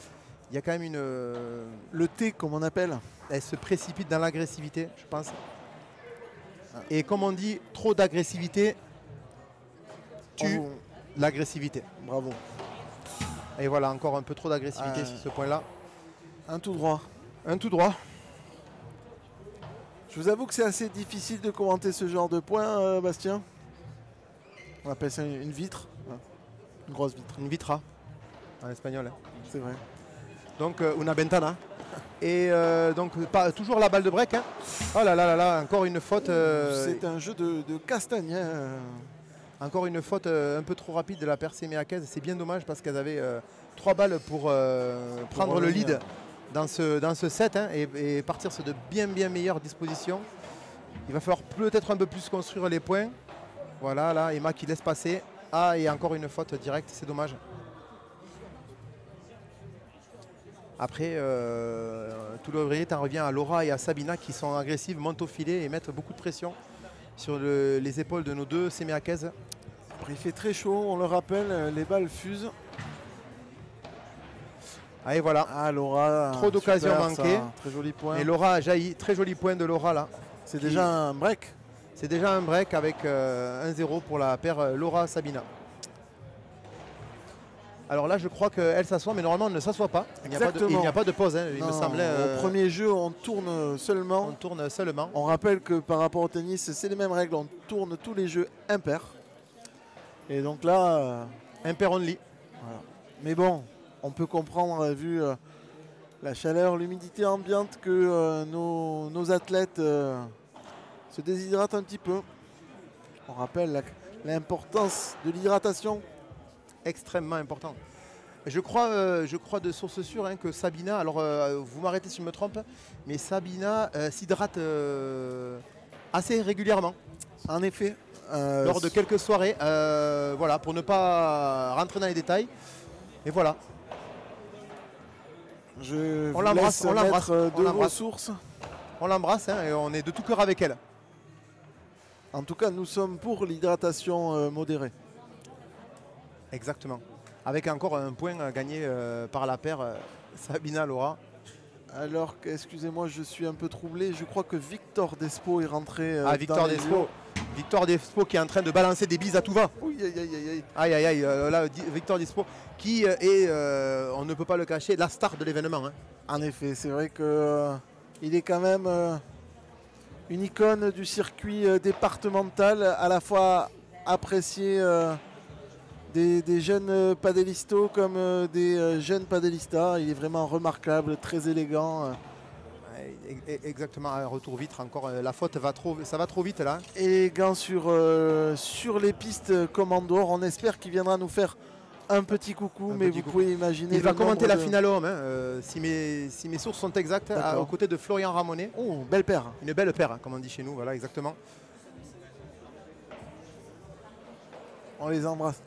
Il y a quand même une... Le T, comme on appelle. Elle se précipite dans l'agressivité, je pense. Et comme on dit, trop d'agressivité tue l'agressivité. Bravo. Et voilà, encore un peu trop d'agressivité sur ce point-là. Un tout droit. Un tout droit. Je vous avoue que c'est assez difficile de commenter ce genre de points, Bastien. On appelle ça une vitre. Une grosse vitre. Une vitra, en espagnol. Hein. C'est vrai. Donc, una ventana. Et donc, toujours la balle de break. Hein. Oh là là là là, encore une faute. C'est un jeu de castagne. Hein. Encore une faute un peu trop rapide de la Perse Meakes. C'est bien dommage parce qu'elles avaient 3 balles pour prendre le lead dans ce set hein, et partir sur de bien meilleures dispositions. Il va falloir peut-être un peu plus construire les points. Voilà, là, Emma qui laisse passer. Ah, et encore une faute directe, c'est dommage. Après, tout le temps revient à Laura et à Sabina qui sont agressives, montent au filet et mettent beaucoup de pression sur les épaules de nos deux sémiakaises. Après, il fait très chaud, on le rappelle, les balles fusent. Ah, et voilà. Ah, Laura. Trop d'occasions manquées. Très joli point. Et Laura a jailli. Très joli point de Laura là. C'est déjà un break. C'est déjà un break avec 1-0 pour la paire Laura-Sabina. Alors là, je crois qu'elle s'assoit, mais normalement, elle ne s'assoit pas. Il n'y a pas de pause, hein, il me semblait. Au premier jeu, on tourne seulement. On tourne seulement. On rappelle que par rapport au tennis, c'est les mêmes règles. On tourne tous les jeux impairs. Et donc là... impair only. Voilà. Mais bon, on peut comprendre, vu la chaleur, l'humidité ambiante, que nos athlètes se déshydratent un petit peu. On rappelle l'importance de l'hydratation. Extrêmement important. Je crois de source sûre hein, que Sabina, alors vous m'arrêtez si je me trompe, mais Sabina s'hydrate assez régulièrement. En effet. Lors de quelques soirées, voilà, pour ne pas rentrer dans les détails. Et voilà. On l'embrasse de vos sources. On l'embrasse hein, et on est de tout cœur avec elle. En tout cas, nous sommes pour l'hydratation modérée. Exactement. Avec encore un point gagné par la paire Sabina-Laura. Alors, excusez-moi, je suis un peu troublé. Je crois que Victor Despo est rentré. Victor Despo. Victor Despo qui est en train de balancer des bises à tout va. Oui, aïe. Aïe. Là, Victor Despo qui est, on ne peut pas le cacher, la star de l'événement. Hein. En effet, c'est vrai qu'il est quand même une icône du circuit départemental, à la fois apprécié des jeunes padélistos comme des jeunes padélistas. Il est vraiment remarquable, très élégant. Exactement, un retour vitre encore, la faute ça va trop vite là. Élégant sur les pistes commandor. On espère qu'il viendra nous faire un petit coucou, mais vous pouvez imaginer. Il va commenter la finale homme, hein, si mes sources sont exactes, aux côtés de Florian Ramonet. Oh, belle paire. Une belle paire, hein, comme on dit chez nous, voilà, exactement. On les embrasse.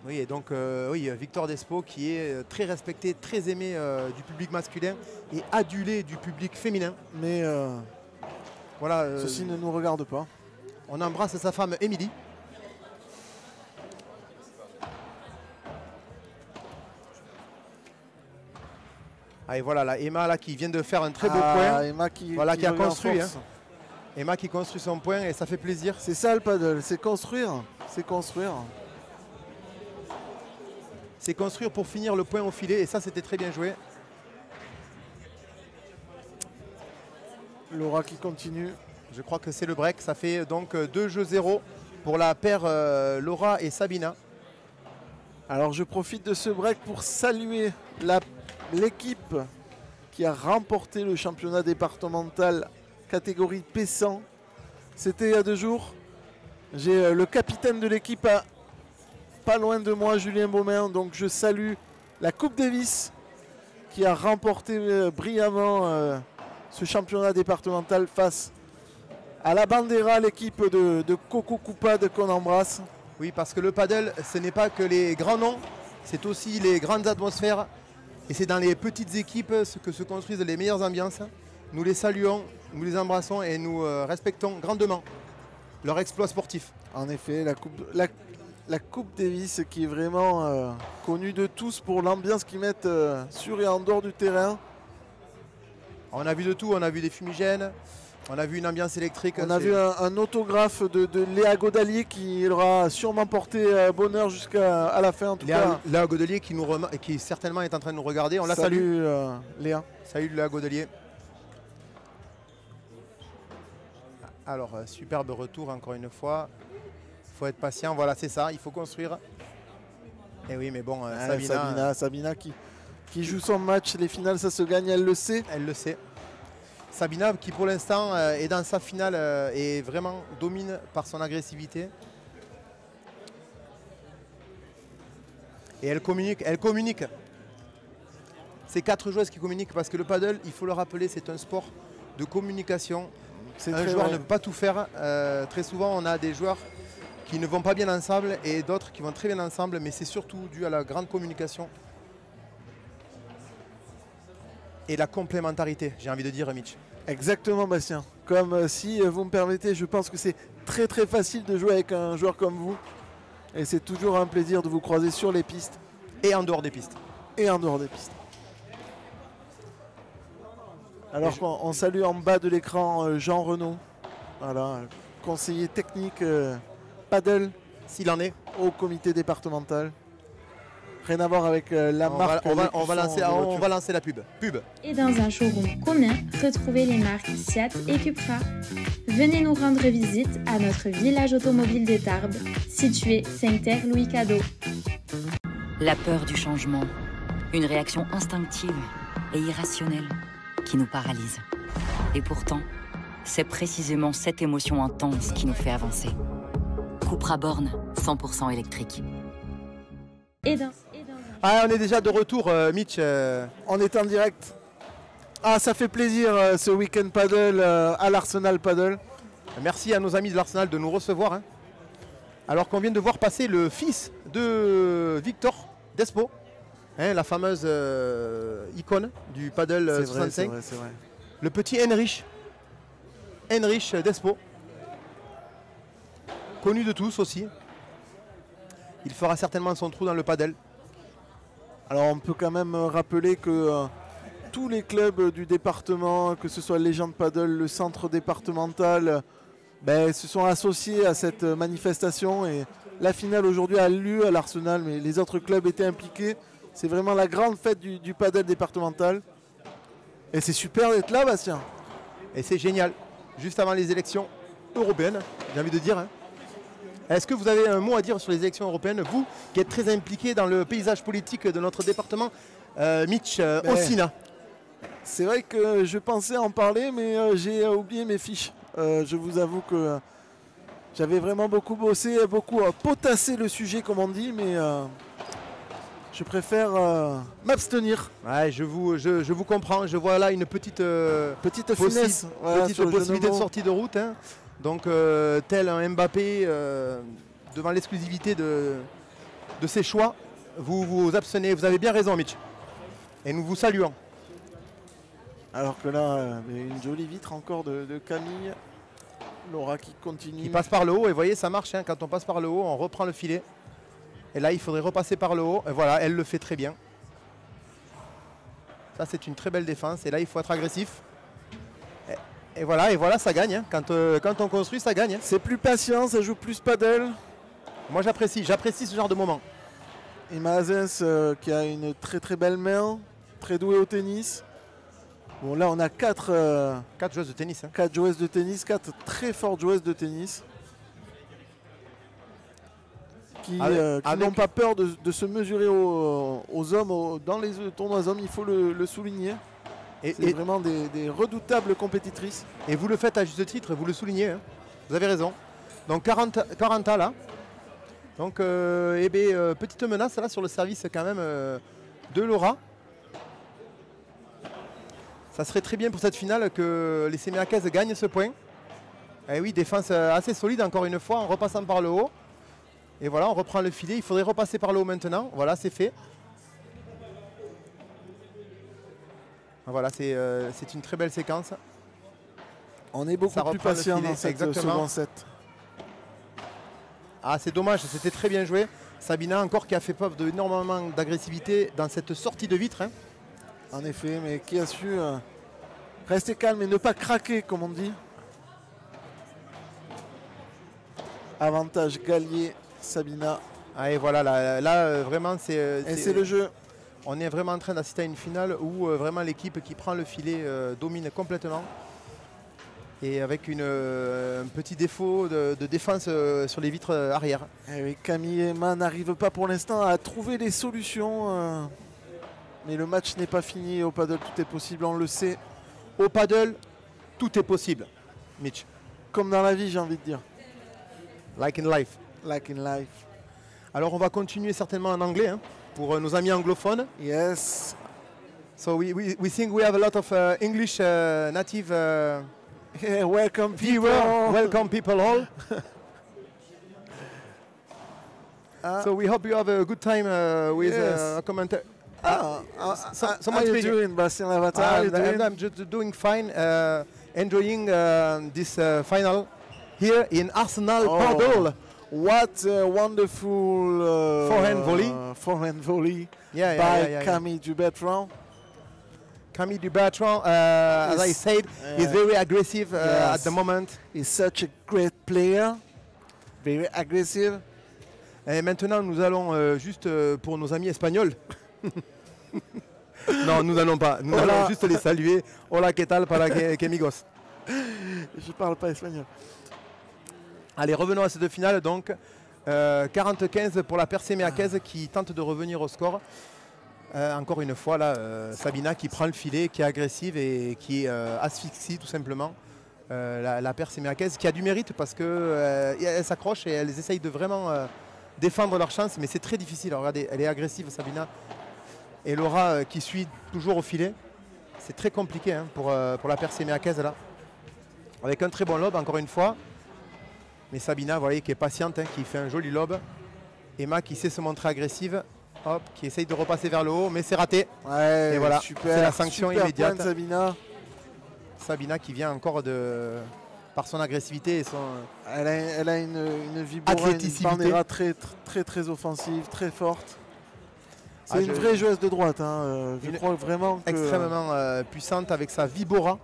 Oui, et donc Victor Despo qui est très respecté, très aimé du public masculin et adulé du public féminin. Mais voilà, ceci ne nous regarde pas. On embrasse sa femme Émilie. Ah, et voilà, là, Emma là, qui vient de faire un très beau point. Emma qui a construit. Hein. Emma qui construit son point et ça fait plaisir. C'est ça le paddle, c'est construire. C'est construire. C'est construire pour finir le point au filet et ça c'était très bien joué. Laura qui continue. Je crois que c'est le break, ça fait donc 2-0 pour la paire Laura et Sabina. Alors je profite de ce break pour saluer l'équipe qui a remporté le championnat départemental catégorie P100. C'était il y a 2 jours. J'ai le capitaine de l'équipe pas loin de moi, Julien Baumain. Donc je salue la Coupe Davis qui a remporté brillamment ce championnat départemental face à la Bandera, l'équipe de Coco Coupade qu'on embrasse. Oui, parce que le paddle, ce n'est pas que les grands noms, c'est aussi les grandes atmosphères. Et c'est dans les petites équipes que se construisent les meilleures ambiances. Nous les saluons, nous les embrassons et nous respectons grandement leur exploit sportif. En effet, la Coupe Davis qui est vraiment connue de tous pour l'ambiance qu'ils mettent sur et en dehors du terrain. On a vu de tout, on a vu des fumigènes, on a vu une ambiance électrique. On a vu un autographe de Léa Godalier qui aura sûrement porté bonheur jusqu'à la fin. En tout cas. Léa Godalier qui certainement est en train de nous regarder. On la salue. Léa. Salut Léa Godalier. Alors, superbe retour encore une fois. Il faut être patient, voilà c'est ça, il faut construire. Et oui mais bon, Sabina qui joue son match, les finales ça se gagne, elle le sait. Elle le sait. Sabina qui pour l'instant est dans sa finale et vraiment domine par son agressivité. Et elle communique. C'est 4 joueuses qui communiquent parce que le paddle, il faut le rappeler, c'est un sport de communication. Un joueur ne peut pas tout faire. Très souvent, on a des joueurs qui ne vont pas bien ensemble et d'autres qui vont très bien ensemble, mais c'est surtout dû à la grande communication et la complémentarité, j'ai envie de dire, Mitch. Exactement, Bastien. Comme si vous me permettez, je pense que c'est très très facile de jouer avec un joueur comme vous. Et c'est toujours un plaisir de vous croiser sur les pistes. Et en dehors des pistes. Et en dehors des pistes. Alors on salue en bas de l'écran Jean Renaud, voilà, conseiller technique paddle, s'il en est, au comité départemental. Rien à voir avec la marque. On va lancer la pub. Et dans un showroom commun, retrouvez les marques Siat et Cupra. Venez nous rendre visite à notre village automobile des Tarbes, situé 5 Terre Louis Cadeau. La peur du changement, une réaction instinctive et irrationnelle qui nous paralyse. Et pourtant, c'est précisément cette émotion intense qui nous fait avancer. Cupra Born, 100% électrique. Ah, on est déjà de retour, Mitch. On est en direct. Ah, ça fait plaisir ce week-end paddle à l'Arsenal Paddle. Merci à nos amis de l'Arsenal de nous recevoir. Hein. Alors qu'on vient de voir passer le fils de Victor Despo, hein, la fameuse icône du paddle 65. C'est vrai. Le petit Heinrich Despo, connu de tous aussi. Il fera certainement son trou dans le paddle. Alors on peut quand même rappeler que tous les clubs du département, que ce soit Légende Paddle, le centre départemental, se sont associés à cette manifestation. Et la finale aujourd'hui a lieu à l'Arsenal, mais les autres clubs étaient impliqués. C'est vraiment la grande fête du paddle départemental. Et c'est super d'être là, Bastien. Et c'est génial, juste avant les élections européennes, j'ai envie de dire. Hein. Est-ce que vous avez un mot à dire sur les élections européennes, vous qui êtes très impliqué dans le paysage politique de notre département, Mitch Ossina? C'est vrai que je pensais en parler, mais j'ai oublié mes fiches. Je vous avoue que j'avais vraiment beaucoup bossé, beaucoup potassé le sujet, comme on dit, mais je préfère m'abstenir. Ouais, je vous comprends. Je vois là une petite finesse, petite possibilité de sortie de route. Hein. Donc, tel un Mbappé devant l'exclusivité de ses choix, vous vous abstenez. Vous avez bien raison, Mitch. Et nous vous saluons. Alors que là, une jolie vitre encore de Camille. Laura qui continue. Qui passe par le haut. Et vous voyez, ça marche. Hein. Quand on passe par le haut, on reprend le filet. Et là, il faudrait repasser par le haut. Et voilà, elle le fait très bien. Ça, c'est une très belle défense. Et là, il faut être agressif. Et voilà, ça gagne. Hein. Quand on construit, ça gagne. Hein. C'est plus patient, ça joue plus paddle. Moi, j'apprécie ce genre de moment. Et Mazens qui a une très très belle main, très douée au tennis. Bon, là, on a 4 joueuses de tennis. Hein. 4 joueuses de tennis, 4 très fortes joueuses de tennis. Qui n'ont pas peur de se mesurer aux hommes, dans les tournois hommes, il faut le souligner. C'est vraiment des redoutables compétitrices. Et vous le faites à juste titre, vous le soulignez. Hein. Vous avez raison. Donc 40 ans là. Donc petite menace là sur le service quand même de Laura. Ça serait très bien pour cette finale que les Séméakaises gagnent ce point. Et oui, défense assez solide encore une fois en repassant par le haut. Et voilà, on reprend le filet. Il faudrait repasser par le haut maintenant. Voilà, c'est fait. Voilà, c'est une très belle séquence. On est beaucoup plus patient dans cette second set. Ah, c'est dommage, c'était très bien joué. Sabina encore qui a fait preuve d'énormément d'agressivité dans cette sortie de vitre. Hein. En effet, mais qui a su rester calme et ne pas craquer, comme on dit. Avantage Gallier, Sabina. Ah, et voilà, là vraiment c'est le jeu. On est vraiment en train d'assister à une finale où vraiment l'équipe qui prend le filet domine complètement. Et avec un petit défaut de défense sur les vitres arrière. Et oui, Camille et Emma n'arrivent pas pour l'instant à trouver les solutions. Mais le match n'est pas fini. Au paddle, tout est possible, on le sait. Au paddle, tout est possible, Mitch. Comme dans la vie, j'ai envie de dire. Like in life. Like in life. Alors on va continuer certainement en anglais. Hein. Pour nos amis anglophones. Yes. So we think we have a lot of English native Yeah, welcome people. viewer. Welcome people all. So we hope you have a good time with Yes. a commentator. Someone you doing, Bastien Lavatar? How you doing? I'm just doing fine, enjoying this final here in Arsenal Paddle. What a wonderful forehand volley by Camille Dubertrand. Camille Dubertrand, as I said, is very aggressive at the moment. He's such a great player, very aggressive. Et maintenant, nous allons juste pour nos amis espagnols. Non, nous n'allons pas. Nous allons juste les saluer. Hola, ¿qué tal para que amigos? Je parle pas espagnol. Allez, revenons à cette finale. Donc, 40-15 pour la Percé-Meacaise qui tente de revenir au score. Encore une fois, là, Sabina qui prend le filet, qui est agressive et qui asphyxie tout simplement la Percé-Meacaise, qui a du mérite parce qu'elle s'accroche et elles essayent de vraiment défendre leur chance, mais c'est très difficile. Alors, regardez, elle est agressive, Sabina. Et Laura qui suit toujours au filet. C'est très compliqué hein, pour la Percé-Meacaise là. Avec un très bon lob, encore une fois. Mais Sabina, vous voyez, qui est patiente, hein, qui fait un joli lob. Emma qui sait se montrer agressive. Hop, qui essaye de repasser vers le haut, mais c'est raté. Ouais, et voilà, super, c'est la sanction super immédiate. Point de Sabina. Sabina qui vient encore par son agressivité et son elle a une vibora, une bandera très offensive, très forte. C'est une vraie joueuse de droite. Hein. Je crois vraiment que... Extrêmement puissante avec sa vibora.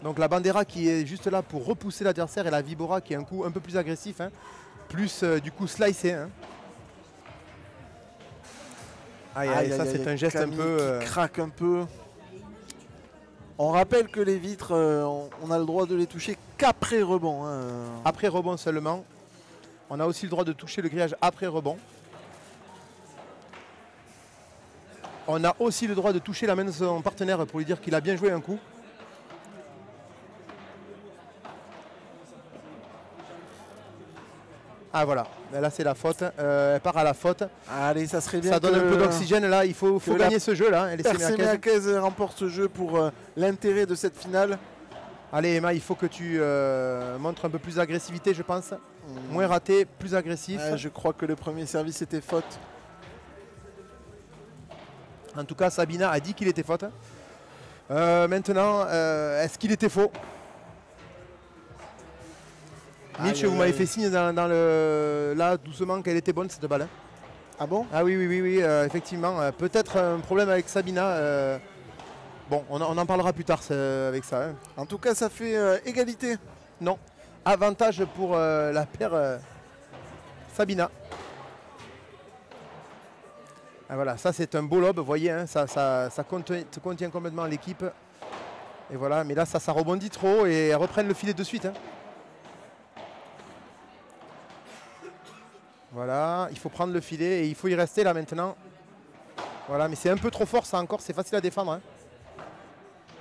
Donc la bandera qui est juste là pour repousser l'adversaire et la vibora qui est un coup un peu plus agressif. Hein. Plus du coup slicé. Hein. Ça c'est un geste Camille un peu... qui craque un peu. On rappelle que les vitres, on a le droit de les toucher qu'après rebond. Hein. Après rebond seulement. On a aussi le droit de toucher le grillage après rebond. On a aussi le droit de toucher la main de son partenaire pour lui dire qu'il a bien joué un coup. Ah voilà, là c'est la faute, elle part à la faute. Allez, ça serait bien. Ça donne un peu d'oxygène là, il faut gagner ce jeu là. Percé-Meacaise remporte ce jeu pour l'intérêt de cette finale. Allez Emma, il faut que tu montres un peu plus d'agressivité je pense. Moins raté, plus agressif. Je crois que le premier service était faute. En tout cas, Sabina a dit qu'il était faute. Maintenant, est-ce qu'il était faux? Mitch, vous m'avez fait signe là doucement qu'elle était bonne cette balle. Hein. Ah bon? Ah oui, effectivement. Peut-être un problème avec Sabina. Bon, on en parlera plus tard avec ça. Hein. En tout cas, ça fait égalité. Non. Avantage pour la paire Sabina. Ah, voilà, ça c'est un beau lob, vous voyez, hein, ça contient complètement l'équipe. Et voilà, mais là ça rebondit trop et elles reprennent le filet de suite. Hein. Voilà, il faut prendre le filet et il faut y rester là maintenant. Voilà, mais c'est un peu trop fort ça encore, c'est facile à défendre. Hein.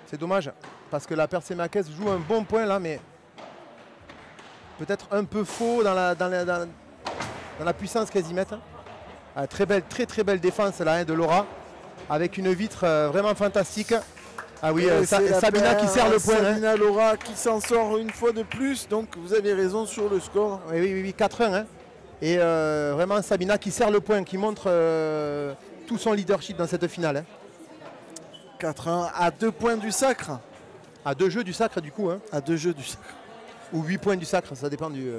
C'est dommage, parce que la Percé-Meacaise joue un bon point là, mais peut-être un peu faux dans la puissance qu'elles y mettent. Hein. Très belle défense là, hein, de Laura, avec une vitre vraiment fantastique. Ah oui, Sabina qui sert le point. Sabina Laura qui s'en sort une fois de plus, donc vous avez raison sur le score. Oui, 4-1. Hein. Et vraiment Sabina qui sert le point, qui montre tout son leadership dans cette finale. Hein. 4-1 à 2 points du sacre. À 2 jeux du sacre du coup. Hein. À 2 jeux du sacre. Ou 8 points du sacre, ça dépend du...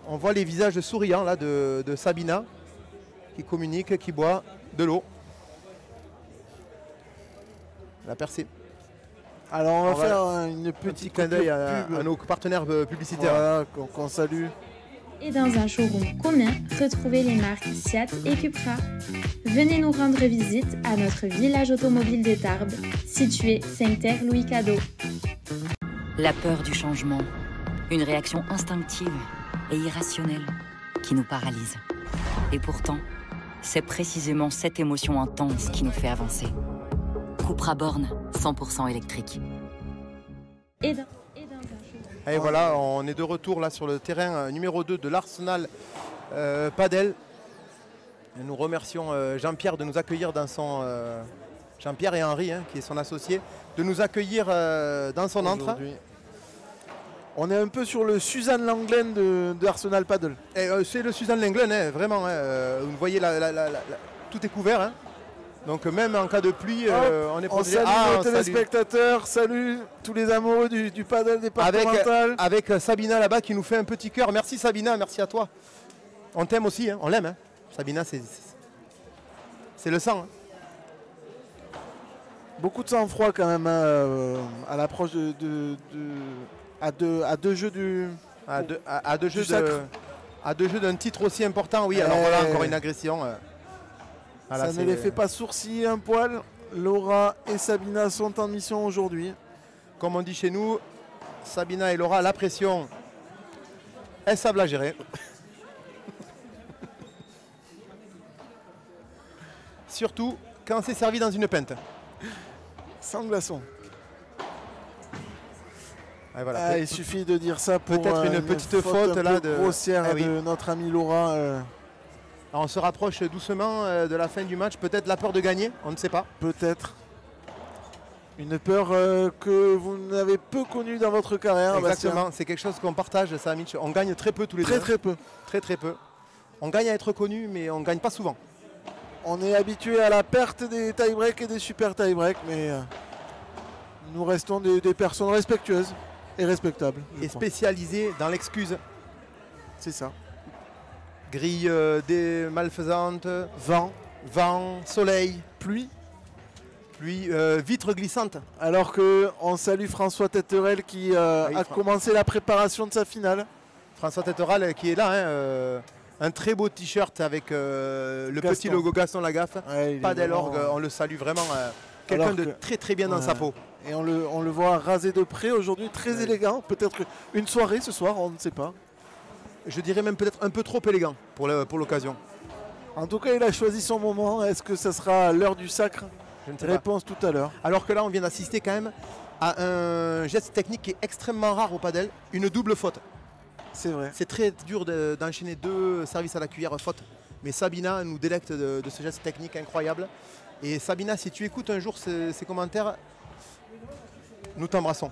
On voit les visages souriants là, de Sabina qui communique, qui boit de l'eau. La Percé. Alors on va faire une petite clin d'œil à nos partenaires publicitaires. Voilà, qu'on salue. Et dans un showroom commun, retrouvez les marques Siat et Cupra. Venez nous rendre visite à notre village automobile des Tarbes, situé 5 Terre Louis Cadeau. La peur du changement, une réaction instinctive et irrationnelle qui nous paralyse. Et pourtant, c'est précisément cette émotion intense qui nous fait avancer. Cupra Born, 100% électrique. Et voilà, on est de retour là sur le terrain numéro 2 de l'Arsenal Padel. Et nous remercions Jean-Pierre de nous accueillir dans son... Jean-Pierre et Henri, qui est son associé, de nous accueillir dans son antre. On est un peu sur le Suzanne Langlen de Arsenal Paddle. C'est le Suzanne Langlen, vraiment. Vous voyez, tout est couvert. Hein. Donc même en cas de pluie, on est protégé. On salue nos téléspectateurs, salut tous les amoureux du paddle départemental. Avec Sabina là-bas qui nous fait un petit cœur. Merci Sabina, merci à toi. On t'aime aussi, on l'aime. Hein. Sabina, c'est le sang. Hein. Beaucoup de sang-froid quand même à l'approche à deux jeux d'un titre aussi important. Oui, alors voilà, encore une agression. Voilà, ça ne les fait pas sourciller un poil. Laura et Sabina sont en mission aujourd'hui. Comme on dit chez nous, Sabina et Laura, la pression, elles savent la gérer. Surtout quand c'est servi dans une pinte. Sans glaçon. Et voilà, il suffit de dire ça pour peut-être une petite faute là grossière de notre ami Laura. Alors on se rapproche doucement de la fin du match. Peut-être la peur de gagner, on ne sait pas. Peut-être. Une peur que vous n'avez peu connue dans votre carrière. Exactement, c'est quelque chose qu'on partage, ça, Mitch. On gagne très peu tous les deux. Très peu. Très peu. On gagne à être connu, mais on ne gagne pas souvent. On est habitué à la perte des tie-breaks et des super tie-breaks, mais nous restons des personnes respectueuses et respectables. Et spécialisées dans l'excuse. C'est ça. Grille des malfaisantes, vent, soleil, pluie, vitre glissante. Alors qu'on salue François Tetterel qui a commencé la préparation de sa finale. François Tetterel qui est là, un très beau t-shirt avec le petit logo Gaston Lagaffe. Paddle Org, on le salue vraiment. Quelqu'un de très bien dans sa peau. Et on le voit rasé de près aujourd'hui, très élégant. Peut-être une soirée ce soir, on ne sait pas. Je dirais même peut-être un peu trop élégant pour l'occasion. En tout cas, il a choisi son moment. Est-ce que ça sera l'heure du sacre? Je ne sais Réponse tout à l'heure. Alors que là, on vient d'assister quand même à un geste technique qui est extrêmement rare au padel, une double faute. C'est vrai. C'est très dur d'enchaîner deux services à la cuillère faute. Mais Sabina nous délecte de ce geste technique incroyable. Et Sabina, si tu écoutes un jour ces commentaires, nous t'embrassons.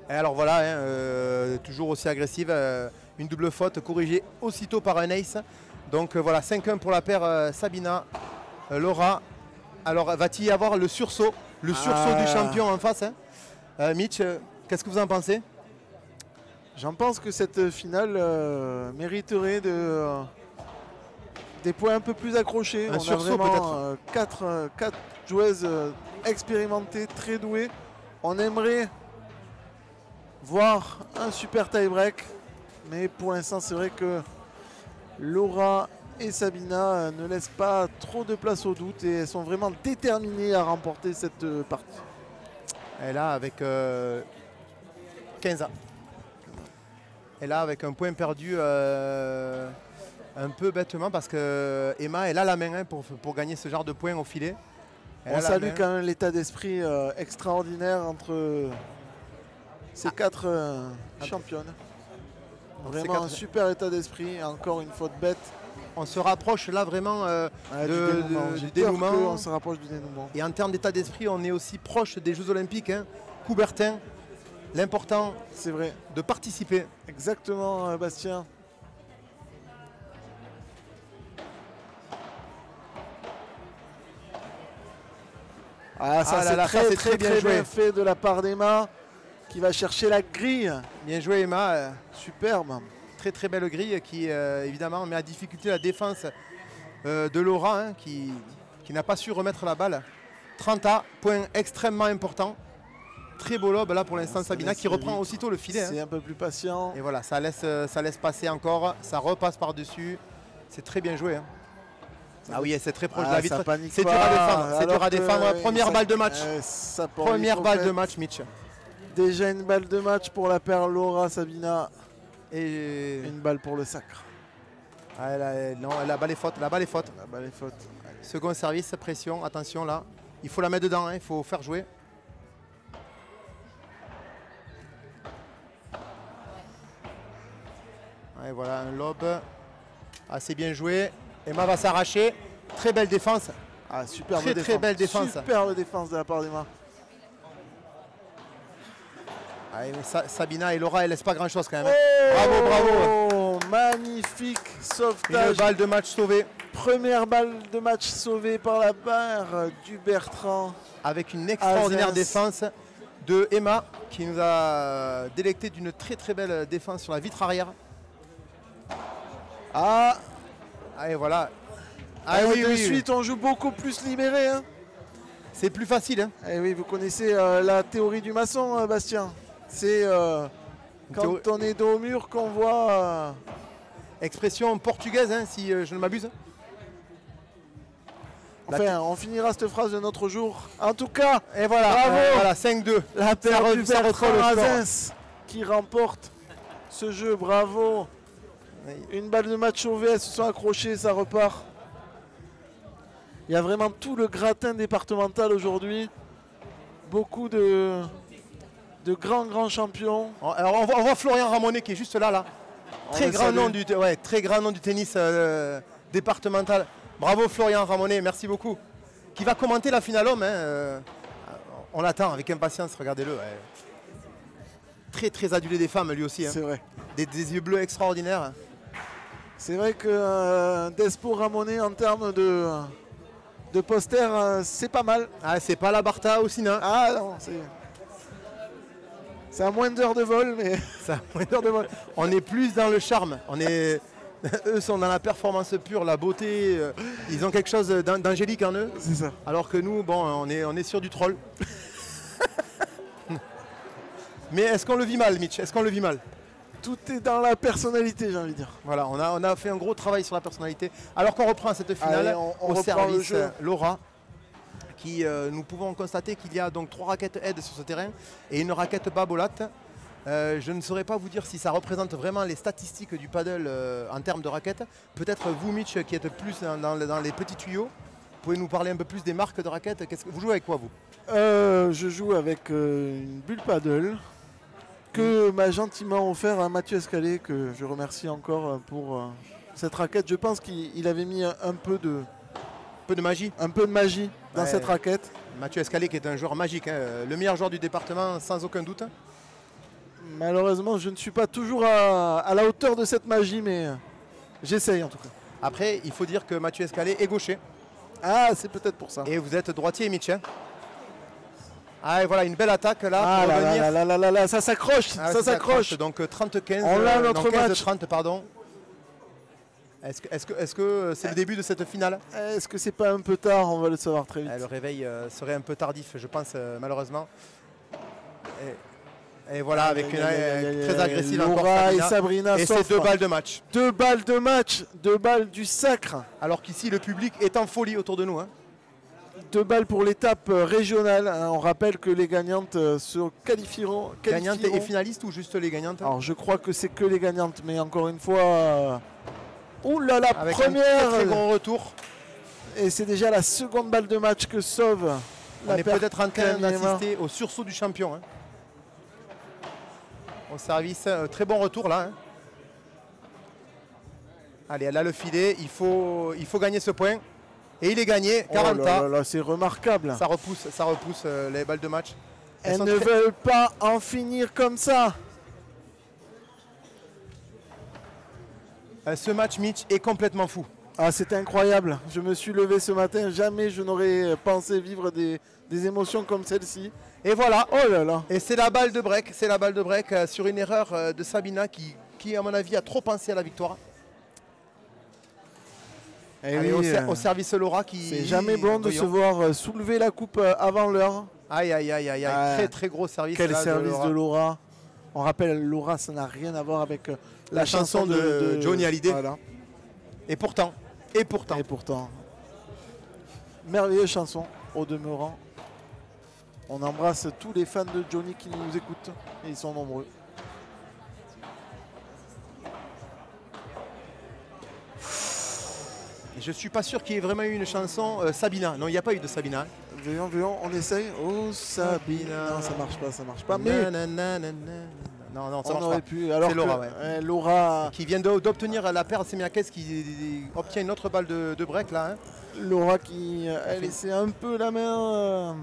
Et alors voilà, toujours aussi agressive, une double faute corrigée aussitôt par un ace. Donc voilà, 5-1 pour la paire Sabina, Laura. Alors va-t-il y avoir le sursaut du champion en face Mitch, qu'est-ce que vous en pensez? J'en pense que cette finale mériterait des points un peu plus accrochés. Un sursaut peut-être. 4 joueuses expérimentées, très douées. On aimerait voir un super tie-break, mais pour l'instant c'est vrai que Laura et Sabina ne laissent pas trop de place au doute et elles sont vraiment déterminées à remporter cette partie. Et là avec 15 ans. Et là avec un point perdu un peu bêtement parce que Emma elle a la main pour gagner ce genre de points au filet. On salue quand même l'état d'esprit extraordinaire entre ces 4 championnes. Vraiment un super état d'esprit, encore une faute bête. On se rapproche là vraiment du dénouement. On se rapproche du dénouement. Et en termes d'état d'esprit, on est aussi proche des Jeux Olympiques. Coubertin, l'important, c'est vrai, de participer. Exactement, Bastien. C'est très bien fait de la part d'Emma qui va chercher la grille. Bien joué Emma. Superbe. Très belle grille qui évidemment met à difficulté la défense de Laura qui n'a pas su remettre la balle. 30 A, point extrêmement important. Très beau lob là pour l'instant Sabina qui reprend aussitôt le filet. C'est un peu plus patient. Et voilà, ça laisse passer encore, ça repasse par-dessus. C'est très bien joué. Ah oui, c'est très proche de la vitre. C'est dur à défendre. C'est dur à défendre. Première balle de match. Première balle de match, Mitch. Déjà une balle de match pour la paire Laura Sabina. Et une balle pour le sacre. Ah, la balle est faute. La balle est faute. La balle est faute. Second service, pression. Attention là. Il faut la mettre dedans. Il faut faire jouer. Et voilà un lob. Assez bien joué. Emma va s'arracher. Très belle défense. Ah, superbe Très, défense. très belle défense. Superbe défense de la part d'Emma. Allez, mais Sabina et Laura, elles laissent pas grand chose quand même. Bravo, bravo. Magnifique Une sauvetage. balle de match sauvée. Première balle de match sauvée par la barre du Bertrand. Avec une extraordinaire Azens. défense de Emma qui nous a délecté d'une très très belle défense sur la vitre arrière. Ah, Allez, voilà. de suite, on joue beaucoup plus libéré. Hein. C'est plus facile. Hein. Eh oui, vous connaissez la théorie du maçon, Bastien. C'est quand on est dos au mur qu'on voit... Expression portugaise, hein, si je ne m'abuse. Enfin, on finira cette phrase de notre jour. En tout cas, Et voilà, bravo. voilà 5-2. La paire du ça reprend Bertrand le score. Azens qui remporte ce jeu. Bravo. Oui. Une balle de match sauvée, elles se sont accrochées, ça repart. Il y a vraiment tout le gratin départemental aujourd'hui. Beaucoup de grands champions. Alors on voit Florian Ramonet qui est juste là. Très le grand, salue. très grand nom du tennis départemental. Bravo Florian Ramonet, merci beaucoup. Qui va commenter la finale homme. On l'attend avec impatience, regardez-le. Ouais. Très très adulé des femmes lui aussi. Hein. C'est vrai. Des yeux bleus extraordinaires. C'est vrai que Despo Ramonet en termes de poster, c'est pas mal. Ah, c'est pas la Bartha au Sina. Ah non, c'est à moins d'heures de vol, mais Ça, on est plus dans le charme. Eux sont dans la performance pure, la beauté. Ils ont quelque chose d'angélique en eux. c'est ça. Alors que nous, bon, on est sur du troll. Mais est-ce qu'on le vit mal, Mitch? Est-ce qu'on le vit mal? Tout est dans la personnalité, j'ai envie de dire. Voilà, on a fait un gros travail sur la personnalité. Alors qu'on reprend cette finale Allez, on au reprend le service jeu. Laura, qui nous pouvons constater qu'il y a donc 3 raquettes aide sur ce terrain et une raquette babolate. Je ne saurais pas vous dire si ça représente vraiment les statistiques du paddle en termes de raquettes. Peut-être vous, Mitch, qui êtes plus dans les petits tuyaux, pouvez nous parler un peu plus des marques de raquettes. Vous jouez avec quoi, vous? Je joue avec une bulle paddle que m'a gentiment offert à Mathieu Escalé, que je remercie encore pour cette raquette. Je pense qu'il avait mis un peu de magie. dans Ouais. cette raquette. Mathieu Escalé qui est un joueur magique, hein, le meilleur joueur du département sans aucun doute. Malheureusement, je ne suis pas toujours à la hauteur de cette magie, mais j'essaye en tout cas. Après, il faut dire que Mathieu Escalé est gaucher. Ah, c'est peut-être pour ça. Et vous êtes droitier, Mitch. Hein. Ah, et voilà, une belle attaque là Ah pour là revenir. là, ça s'accroche, Ah, ça s'accroche. Donc 30-15. On a notre match. 30, pardon. Est-ce que c'est le début de cette finale? Est-ce que c'est pas un peu tard? On va le savoir très vite. Le réveil serait un peu tardif, je pense, malheureusement. Et voilà, avec une très agressive encore Laura et Sabrina. Sabrina Et c'est s'offrent 2 balles de match. 2 balles de match, 2 balles du sacre. Alors qu'ici, le public est en folie autour de nous. Hein. 2 balles pour l'étape régionale. On rappelle que les gagnantes se qualifieront. Gagnante et finaliste ou juste les gagnantes? Alors je crois que c'est que les gagnantes, mais encore une fois... Ouh là là, Avec première. un très bon retour. Et c'est déjà la seconde balle de match que sauve On est peut-être en train Emma. d'assister au sursaut du champion. Hein. Au service, très bon retour là. Hein. Allez, elle a le filet, il faut gagner ce point. Et il est gagné, 40 Oh là là, c'est remarquable. Ça repousse les balles de match. Elles sont ne très- veulent pas en finir comme ça. Ce match, Mitch, est complètement fou. Ah, c'est incroyable. Je me suis levé ce matin. Jamais je n'aurais pensé vivre des émotions comme celle-ci. Et voilà. Oh là là. Et c'est la balle de break. C'est la balle de break sur une erreur de Sabina qui, à mon avis, a trop pensé à la victoire. Eh Allez, oui, au service Laura qui... c'est jamais bon de se Voyons. voir soulever la coupe avant l'heure. Aïe, aïe, aïe, aïe, aïe. Ah, Très, très gros service. Quel là, service Laura. de Laura. On rappelle, Laura, ça n'a rien à voir avec la chanson de Johnny Hallyday. Voilà. Et pourtant. Et pourtant. Merveilleuse chanson, au demeurant. On embrasse tous les fans de Johnny qui nous écoutent. Et ils sont nombreux. Je suis pas sûr qu'il y ait vraiment eu une chanson Sabina. Non, il n'y a pas eu de Sabina. Voyons, on essaye. Oh Sabina. Non, ça marche pas. Mais Non, non, ça On marche aurait pas. pu. Alors C'est Laura, que, ouais. Laura, Qui vient d'obtenir la paire Semiakes qui obtient une autre balle de break là. Hein. Laura qui a laissé un peu la main.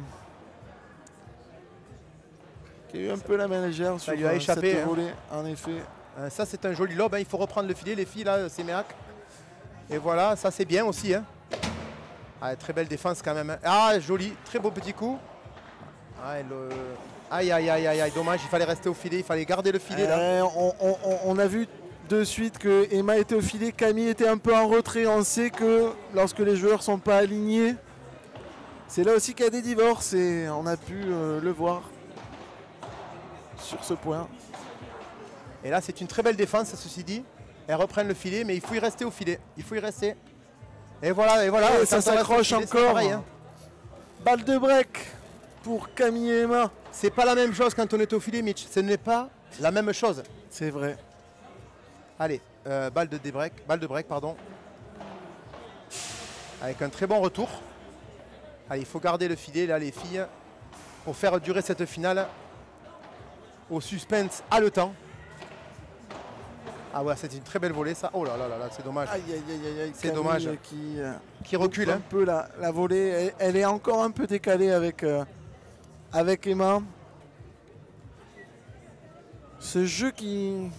Qui a eu un peu la main légère sur lui a échappé, cette hein. volée, en effet. Ça c'est un joli lob, hein. Il faut reprendre le filet les filles là, Semiak. Et voilà, ça c'est bien aussi. Hein. Ah, très belle défense quand même. Hein. Ah, joli, très beau petit coup. Ah, aïe, aïe, aïe, aïe, aïe, dommage, il fallait rester au filet, il fallait garder le filet là. On a vu de suite que Emma était au filet, Camille était un peu en retrait. On sait que lorsque les joueurs ne sont pas alignés, c'est là aussi qu'il y a des divorces et on a pu le voir sur ce point. Et là c'est une très belle défense, ceci dit. Elles reprennent le filet, mais il faut y rester au filet. Il faut y rester. Et voilà, et voilà. Et ça s'accroche encore. Pareil, hein. Balle de break pour Camille et Emma. C'est pas la même chose quand on est au filet, Mitch. Ce n'est pas la même chose. C'est vrai. Allez, balle de break, pardon. Avec un très bon retour. Allez, il faut garder le filet, là, les filles, pour faire durer cette finale au suspense haletant. Ah ouais, c'est une très belle volée, ça. Oh là là là là, c'est dommage. Aïe, aïe, aïe, aïe. C'est Camille dommage. Qui recule. Un Hein. peu la volée. Elle est encore un peu décalée avec Emma. Ce jeu qui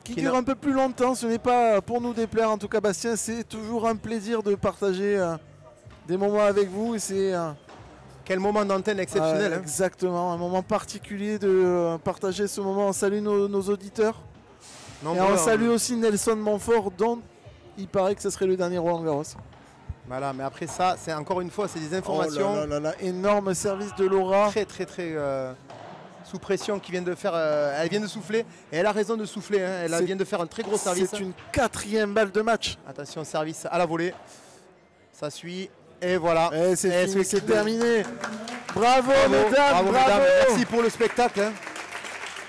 dure un peu plus longtemps, ce n'est pas pour nous déplaire. En tout cas, Bastien, c'est toujours un plaisir de partager des moments avec vous. Et c'est quel moment d'antenne exceptionnel. Hein. Exactement, un moment particulier de partager ce moment. On salue nos auditeurs. Et on salue aussi Nelson Montfort, dont il paraît que ce serait le dernier Roland Garros. Voilà, mais après ça, c'est encore une fois, c'est des informations. Oh là là là, énorme service de Laura. Très, très, très sous pression qui vient de faire. Elle vient de souffler et elle a raison de souffler. Hein. Elle vient de faire un très gros service. C'est une 4e balle de match. Attention, service à la volée. Ça suit. Et voilà. Et c'est fini, c'est terminé. Bravo, bravo mesdames, bravo, mesdames. Merci pour le spectacle. Hein.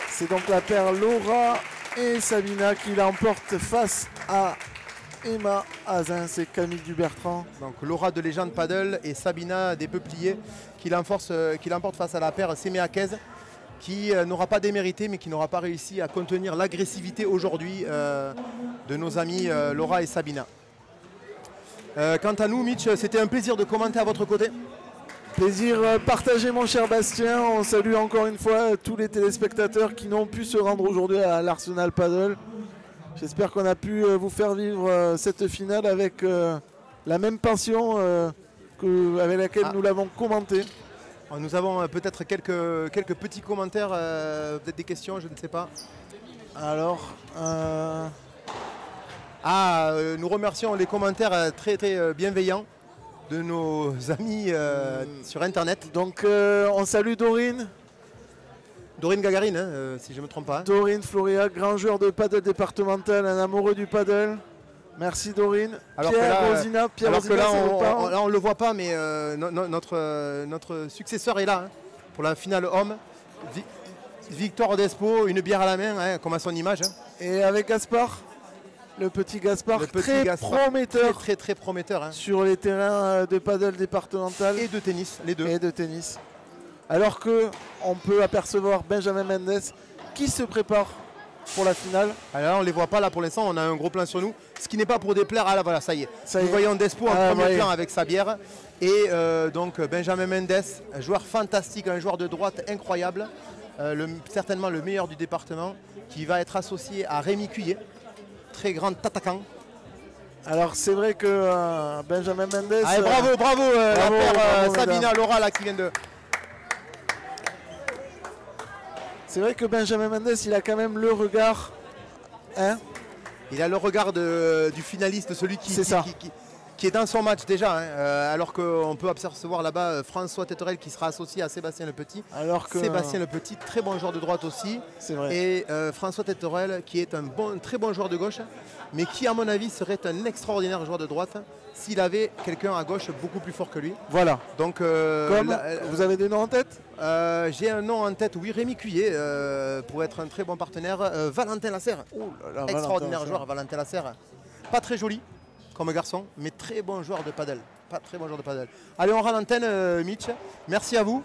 C'est donc la paire Laura et Sabina qui l'emporte face à Emma Azin, c'est Camille Dubertrand. Donc Laura de Légende Paddle et Sabina des Peupliers qui l'emporte face à la paire Semiakes qui n'aura pas démérité mais qui n'aura pas réussi à contenir l'agressivité aujourd'hui de nos amis Laura et Sabina. Quant à nous, Mitch, c'était un plaisir de commenter à votre côté. Plaisir partagé, mon cher Bastien. On salue encore une fois tous les téléspectateurs qui n'ont pu se rendre aujourd'hui à l'Arsenal Paddle. J'espère qu'on a pu vous faire vivre cette finale avec la même passion avec laquelle nous l'avons commentée. Nous avons peut-être quelques petits commentaires, peut-être des questions, je ne sais pas. Alors, nous remercions les commentaires très très bienveillants de nos amis sur internet. Donc on salue Dorine. Dorine Gagarine, hein, si je ne me trompe pas. Dorine Floria, grand joueur de paddle départemental, un amoureux du paddle. Merci Dorine. Alors Pierre que là, Rosina, on ne le voit pas, mais notre successeur est là hein, pour la finale homme. Victor Despo, une bière à la main, hein, comme à son image. Hein. Et avec Gaspard, le petit Gaspard, très prometteur. Très, très prometteur. Hein. Sur les terrains de paddle départemental. Et de tennis, les deux. Et de tennis. Alors qu'on peut apercevoir Benjamin Mendes qui se prépare pour la finale. Alors là, on ne les voit pas là pour l'instant, on a un gros plan sur nous. Ce qui n'est pas pour déplaire, ah là voilà, ça y est. Nous voyons Despo en premier plan avec sa bière. Et donc Benjamin Mendes, un joueur fantastique, un joueur de droite incroyable. Certainement le meilleur du département, qui va être associé à Rémi Cuillet, très grand attaquant. Alors c'est vrai que Benjamin Mendes... Allez, bravo, la paire Sabina, Laura là qui vient de... C'est vrai que Benjamin Mendes, il a quand même le regard. Hein, il a le regard du finaliste, celui qui est dans son match déjà. Hein, alors qu'on peut apercevoir là-bas François Tetterel qui sera associé à Sébastien Le Petit. Sébastien Le Petit, très bon joueur de droite aussi. C'est vrai. Et François Tetterel qui est un très bon joueur de gauche, mais qui à mon avis serait un extraordinaire joueur de droite s'il avait quelqu'un à gauche beaucoup plus fort que lui. Voilà. Donc, vous avez des noms en tête? J'ai un nom en tête, oui, Rémi Cuillet, pour être un très bon partenaire. Valentin Lasserre, extraordinaire joueur, Valentin Lasserre. Pas très joli comme garçon, mais très bon joueur de paddle. Allez, on rend l'antenne, Mitch. Merci à vous.